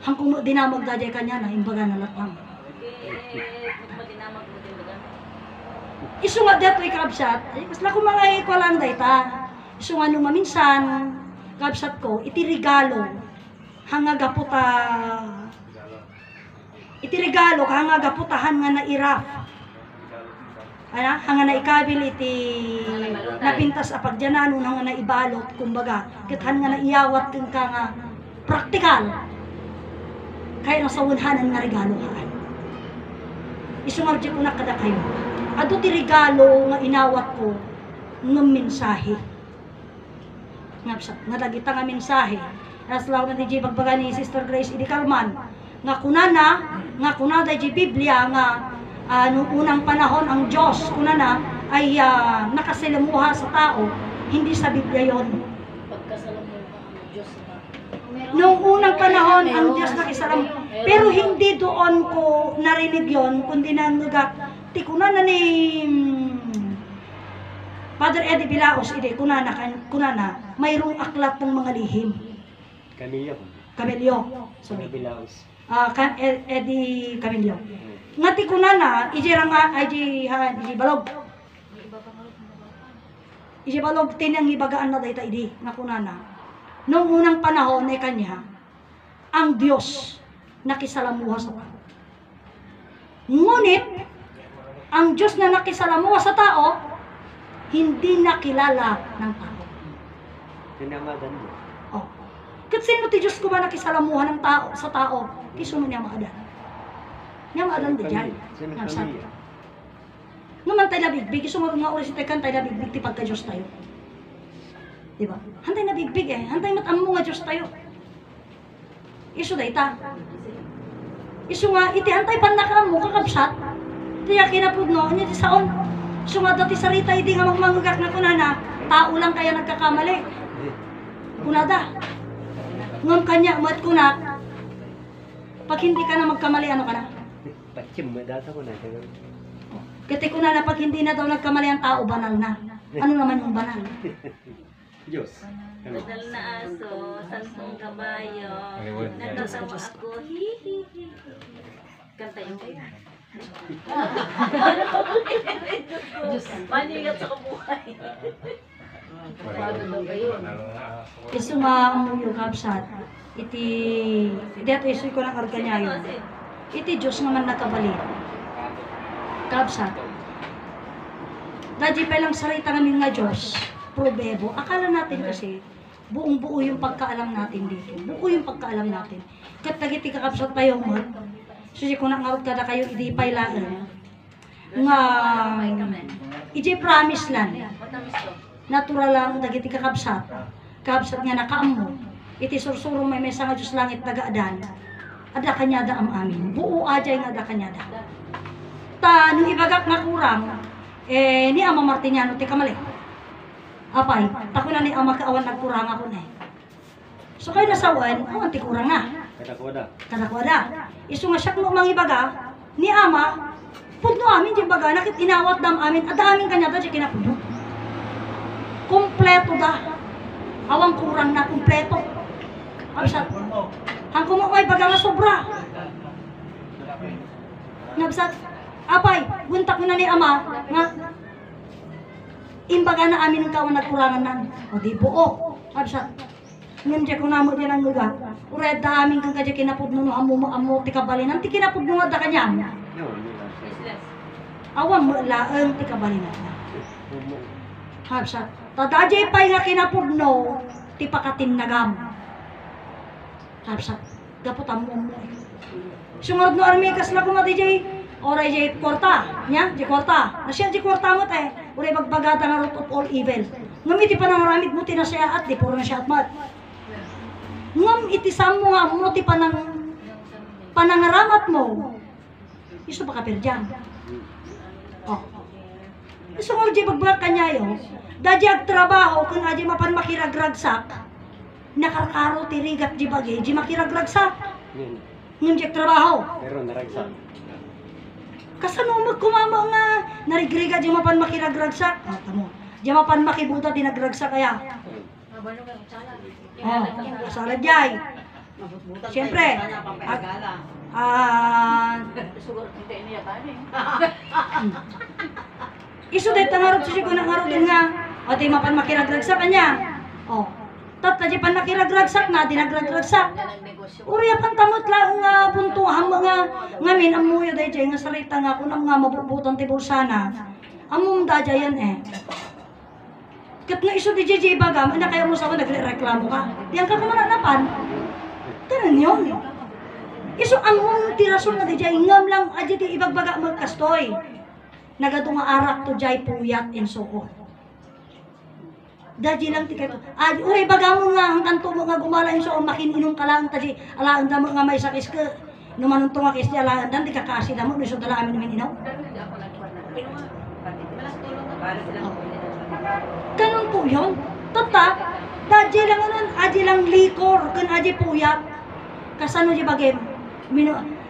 Hangkong dinamag dajay kanya na, imbaga na latang. Kaya dinamag mo din baga. Isu nga dato ikabsat, kasla ko mga ikwalanday ta. Isu nga nung maminsan, kabsat ko, iti regalo, hanga gaputa, iti regalo, hanga gaputahan nga na iraf. Hanga na ikabil iti napintas apagdyanan nga na ibalot kumbaga kithan nga na iyawat ken ka nga praktikal kaya nasa wunhanan nga regalo haan isungardi ko na kada kayo adu ti regalo nga inawat ko ng mensahe nga dagita nga mensahe. Naslaw na di pagbaga ni Sister Grace Idi Calman nga kunada di Biblia nga nung unang panahon ang Diyos kunana ay nakasalamuha sa tao, hindi sa Biblia yon. Pagkasalamuha ang Diyos na. Nung unang panahon ang Diyos nakisalam, pero hindi doon ko narinig yon, kundi nanggag ti kunana ni Father Eddie Bilaos ide kunana mayroong aklat ng mga lihim. Camilio. Sorry. Bilaos. Eddie Camilio. Nga ti kunana ije nga ije balog. Ije balog tinang ibagaan na dayta idi nga kunana. Nung unang panahon ay kanya ang Diyos nakisalamuha sa tao. Ngunit ang Diyos na nakisalamuha sa tao hindi nakilala ng tao. Tinamadan mo. Oh. Kat sino ti Diyos ko ba nakisalamuha ng tao sa tao? Kisuno niya maadan. Niya maadan di dyan. Sino Nagsabi. kami? Naman tayo nabigbig. Isumunod nga ulit si Tekan tayo nabigbig ti pagka-Diyos tayo. Diba? Hantay nabigbig eh. Hantay matamu nga Diyos tayo. Isu dayta. Isu nga iti hantay panakam mo kakabsat. Tiya kinapudno niya di saon. Isu nga dati sarita iti nga magmangugak na kunana. Tao lang kaya nagkakamali. Kunada. Ngam kanya mat kunak. Pag hindi ka na magkamali ano ka na? Pachim, data ko na. Kati kunana pag hindi na daw nagkamali ang tao banal na. Ano naman yung banal? Diyos. Badal na aso, sampung kabayo. Ayun. Natatawa ako, hihihi. Kanta yung kayo. Diyos, manigat sa kabuhay. Isu nga ang yung kapsat. Iti dito isu ko ng organyayon. Iti Diyos nga man nakabalit. Kapsat. Dadji pa lang sarita namin nga Diyos. Probebo. Akala natin kasi buong buo yung pagkaalam natin dito. Buo yung pagkaalam natin. Kat tagiti kakapsat tayo mo. Susi ko nangarot kada kayo idi pailaan. Nga iji promise lang. Matamis to. Natural lang dagiti kakabsat. Kakabsat nga nakaammo. Iti sursurong may mesa nga Diyos langit nagaadan. Ada kanyada am amin. Buo ajay nga ada kanyada. Ta nung ibagak nga kurang ni Ama Martiniano ti kamali. Apay, tako na ni Ama kaawan nagkurang ako na. So kayo nasawan, awan ti kurang na. Kadakwada. Isu nga siyak mo mangibaga ni Ama pudno amin di baga nakit inawat dam amin ada amin kanyada di kinapudno. Kompleto da. Awang kurang na kompleto. Absat. Hang kumukay baga nga sobra. Nabsat. Apay, guntak mo na ni Ama nga imbaga na amin ang kawan nagkurangan nan. O di buo. Absat. Ngun dya kung namo dyan ang luga. Ured da amin kang kadya kinapudno no amo ti kabalinan. Ti kinapudno nga da kanyam. Useless. Awang mo laeng ti kabalinan. Habsat. Tadajay pa'y nga kinapudno, ti pakatin nagam. Habsat. Gaputan mo mo. Sungarod no armikas lang kung jay, oray jay korta. Nya, jay korta. Nasyan jay korta mo te. Uray magbagata nga root of all evil. Ngam iti panangaramid mo ti na siya at di puro na siya at mat. Ngam iti samo nga mo ti panangaramat mo. Iso pa ka perjang. Oh. Iso nga jay bagbag kanyayo. Dadya ag trabaho kung adya mapan makiragragsak. Nakarkaro ti rigat di bagay, di makiragragsak. Ngam jay trabaho. Pero naragsak. Kasano magkumama nga narigriga di mapan makiragragsak. Ah, tamo. Di mapan makibuta di nagragsak kaya. Oh, salad jay. Siyempre. Sugar kita ini ya tadi. Isu dahil tangarot siya ko nangarot din nga. O di mapan makiragragsak kanya. O. Tat na di pan makiragragsak na, di nagragragsak. Uri apan tamot lang nga puntuhan mga ngamin amuyo dahil dyan nga sarita nga kung nga mabubutan ti bulsana. Amum da dyan eh. Kat nga isu di dyan bagam, na kaya mo sa ako nagreklamo ka. Diyan ka kumananapan. Ganun yun. Isu amum tirason na di dyan, ngam lang adya di ibagbaga magkastoy. Nagadunga arak to jay puyat in suko. Daji lang ti kayo. Uray baga mo nga, ang kanto mo nga gumalain so, makininom ka lang, taji, alaan damo nga may sakis ka. Numanong to nga kis di alaan dan, di kakasi damo, niso dala amin namin inaw. Ganun po yun. Tata, daji lang anon, aji lang likor, kan aji puyat. Kasano di bagay,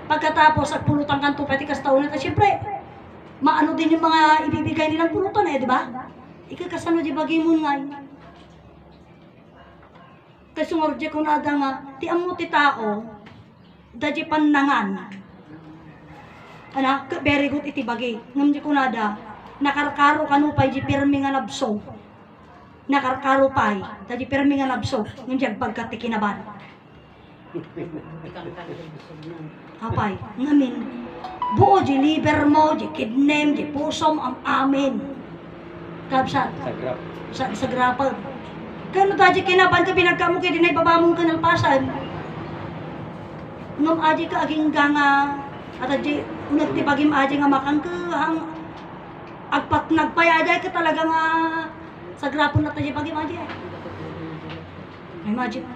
pagkatapos at pulutan kanto pati kas taon na, siyempre, maano din yung mga ibibigay nilang pulutan di ba? Ikakasano di bagay mo nga. Kasi ngorje ko na nga, ti amo ti tao, daji panangan. Ana, very good iti bagay. Ngam di ko na nakarkaro kanu pay di pirmi nga nabso. Nakarkaro pay, daji pirmi nga nabso, ngam di pagkat ti kinaban. Apay, ngamin, buo di liver mo, di kidnem, di pusom, ang amin. Kabsat, sa grapag. Kano tayo kinaban ka pinagkamo kayo dinay babamong kanalpasan. Ngam aji ka aging ganga, at aji, nagtibagim aji nga makang ka, hang, agpat nagpaya ka talaga nga, sa grapon na tayo bagim aji. Imagine.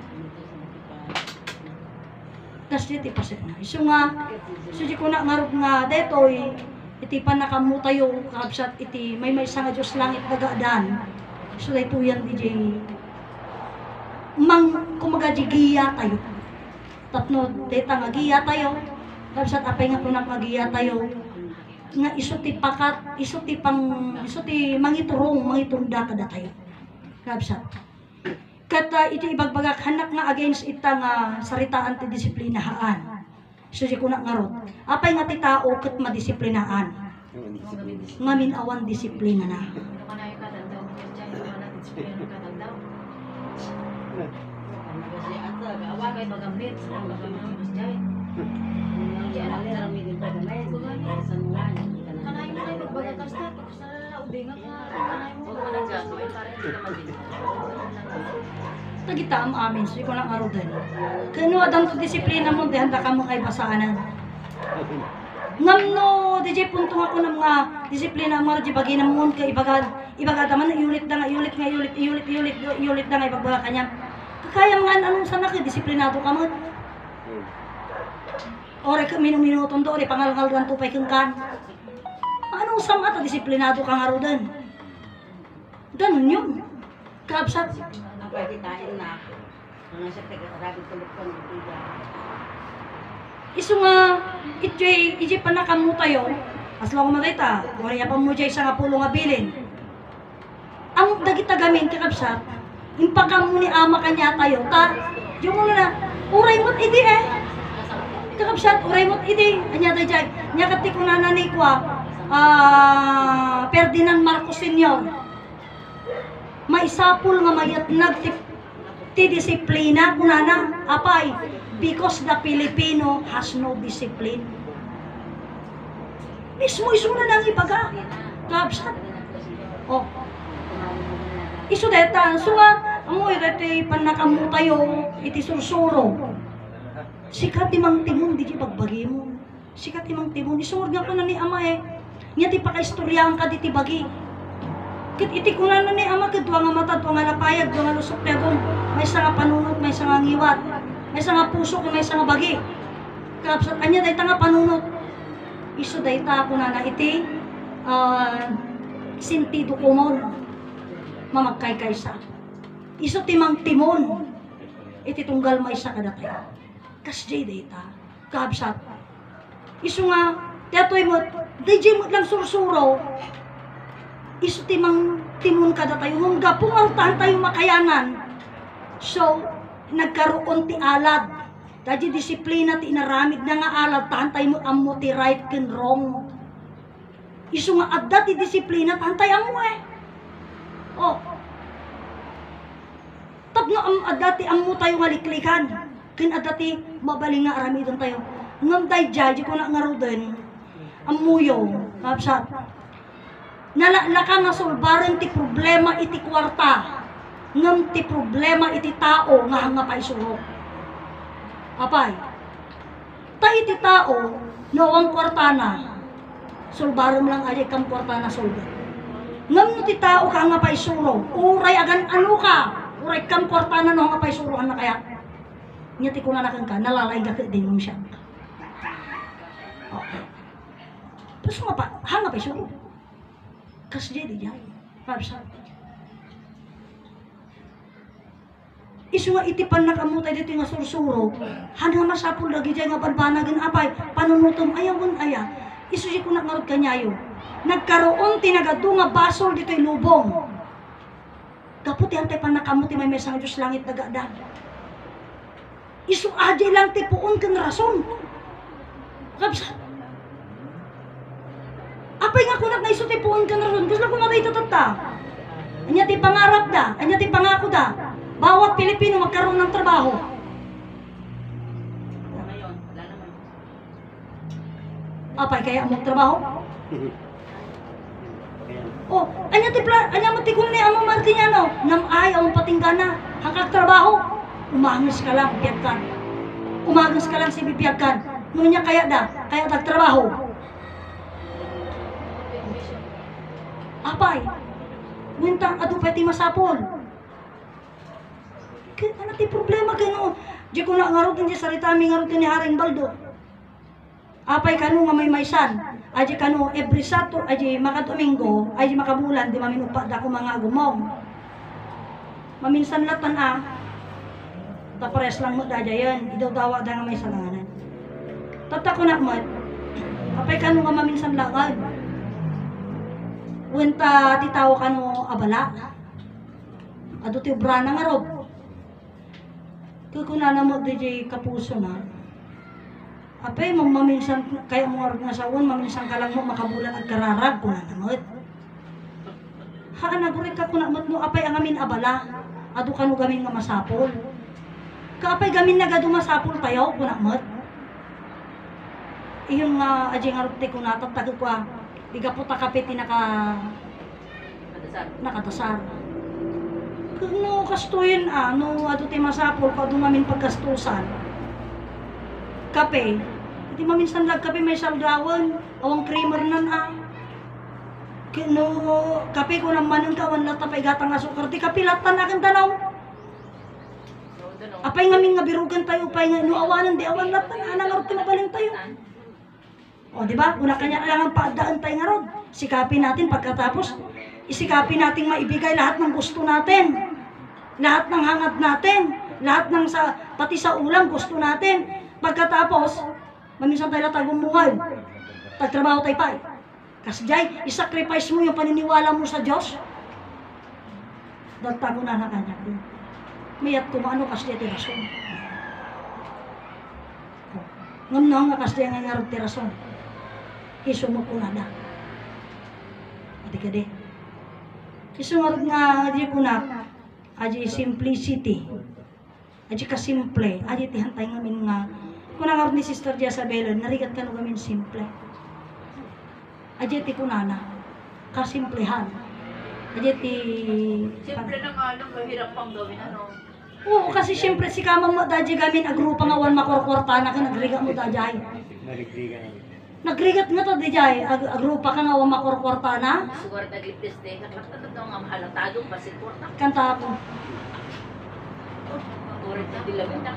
Tas dito pasit na. So nga, so di ko na ngarot nga, detoy, iti pa nakamutayo, kabsat iti, may nga Diyos langit nagadan. So dito yan DJ, kumaga di giya tayo. Tatno, deta nga giya tayo, kabsat apay nga punak magiya tayo, nga iso ti pakat, iso ti mangitunda kada tayo. Kabsat. Kata iti ibagbagak hanak nga against ita nga saritaan ti disiplinahaan. So di ko na ngarot. Apay nga ti tao ket madisiplinaan. Ngamin awan disiplina na. Tagita am amin, so ko lang araw din. Kano adang to disiplina mo, handa ka mo kay basaanan. Ngam no, DJ punto ako ng mga disiplina mo, di bagay na mo, kay ibaga taman, iulit na nga, iulit na nga, ibagbaga kanya. Kakaya mga anong sana ka, disiplinado ka mo. Ore ka, minuminutong do, ore pangalgal lang tupay kang kan. Anong sama ata, disiplinado ka nga din. Ganun yun. Kaabsat. Pwede tayo na. Ano siya taga-rabit tulog-tulog dito. Isu nga, iti pa nakamutayo, as lang matayta, wala pa mo dyan sa nga pulo nga bilin. Ang dagita gamin kakabsat, impakam mo ni ama kanya tayo, yung mo na, uray mo't idi kakabsat, uray mo't idi, anya tayo dyan, nya kati ko na nanikwa, Ferdinand Marcos Sr. Maisapul nga mayat ti disiplina kunana apay because the Filipino has no discipline. Mismo iso na nang ibaga. Kapsat. Oh. Iso deta so nga amo iti panakamutayo iti sursuro. Sikat timang timon di bagbagi mo. Sikat timang timon isungod nga ko na ni ama nya ti pakaistoryahan ka diti bagi. Kit iti kunan ni ama kedua nga mata tuwa nga napayag tuwa nga lusok pegong may nga panunot may nga ngiwat may nga puso may nga bagi kapsat anya dayta nga panunot isu dayta kunan na iti sentido komon mamagkay kaysa isu timang timon iti tunggal may sa kadatay kasjay dayta kapsat isu nga datoy mo DJ mo lang sursuro isu timang timon kada tayo hong gapong altahan tayo makayanan so nagkaroon ti alad dadya disiplina ti inaramid na nga alad tahan tayo mo amo ti right ken wrong isu nga adda ti disiplina tahan tayo amo oh tapno adda ti amo tayo nga liklikan ken adda ti mabaling nga aramidon tayo ngam dayjay di ko na ngaroden amuyo kapsat nalaka nga solbaran ti problema iti kwarta ngam ti problema iti tao nga hanga paisuro apay ta iti tao no ang kwarta na solbaran lang aja kam kwarta na solbar Ngam no ti tao ka nga paisuro, uray agan ano ka, uray kam kwartanan no nga paisuroan na kaya. Nya ti kunanakan ka, nalalay ka din mo siya. Oh. Terus nga pa, hanga paisuro. Kas jadi jay, pabsa. Isu nga itipan na kamutay dito nga sursuro, hanga masapul lagi jay nga banbanagan apay, panunutom ayawon aya. Isu di kunak ngarot kanyayo. Nagkaroon tinagado nga basol dito'y lubong. Kaputi antay panakamuti may mesang Diyos langit nagadan. Isu aja lang ti puon kang rason. Kapsa. Apay nga kunak na isu ti puon kang rason. Gusto ko matay tatata. Anya ti pangarap da. Anya ti pangako da. Bawat Pilipino magkaroon ng trabaho. Ngayon, wala naman. Apay kaya mo trabaho? Oh, anya mo tikon ni amo Martiniano, nam ay ang patinggana, hangkag trabaho. Umangis ka lang, biyagkan. Umangis ka lang si bibiyagkan. Nunya kaya tagtrabaho. Apay, wintang adu pati masapol. Ano ti problema kano? Di ko na ngarot ni sarita mi ngarot ni Haring Baldo. Apay kanu nga may maysan. Aji kanu every Saturday, aji makadomingo, aji makabulan, di maminupa da ko mga gumong. Maminsan latan tapares lang mo da yan, idaw dawa da nga may sanganan. Tata ko na mat, apay kanu nga maminsan lagad. Wenta titaw kanu abala. Ado ti brana nga rob. Kukuna mo di kapuso na. Apay, maminsan, kaya mo nga sawon, maminsan ka lang mo makabulan at kararag, kuna namot. Haan, nagurit ka kuna mo, apay ang amin abala, ado ka no gamin nga masapol. Kaapay gamin na gado masapol tayo, kuna namot. Iyon nga, aji nga rupte kuna, tatag ko di ka puta kapiti nakatasar. Kung kastuyin no, ado ti masapol, kado mamin pagkastusan. Kape, hindi maminsan lag kape may saldawan, awang creamer nan Kino, kape ko naman ang kawan lata pa'y gatang asukar, di kape latan akin tanaw. Apay ngamin nga birugan tayo, pa'y nga awanan, di awan latan, anang ti mabalin tayo. O, di ba? Una kanya kailangan paadaan tayo nga rod. Sikapin natin pagkatapos, isikapin natin maibigay lahat ng gusto natin. Lahat ng hangad natin, lahat ng pati sa ulam gusto natin. Pagkatapos, maminsan tayo tagong buhay. Tagtrabaho tayo pa. Kasi jay, isacrifice mo yung paniniwala mo sa Diyos. Dagta ko na kanya. Mayat ko maano kasi di rason. Ngam na nga kasi nga nga ti rason. Kiso mo ko na. Adi. Kiso nga di ko na. Aji simplicity. Aji kasimple. Aji tihantay ngamin nga. Kung nangarot ni Sister Jezabel, narigat ka no gamin simple. Aji ti kunana. Kasimplehan. Aji ti... Simple na nga lang, kahirap pang gawin Oo, kasi siyempre si kamang mo daji gamin agrupa nga wan makorkorta na ka nagriga mo dajay. Nagrigat nga to dajay, agrupa ka nga wan makorkorta na. Sugar taglipis din, naklakta to nga mahalatadong basit ko. Kanta ako. Urit na dilamin na.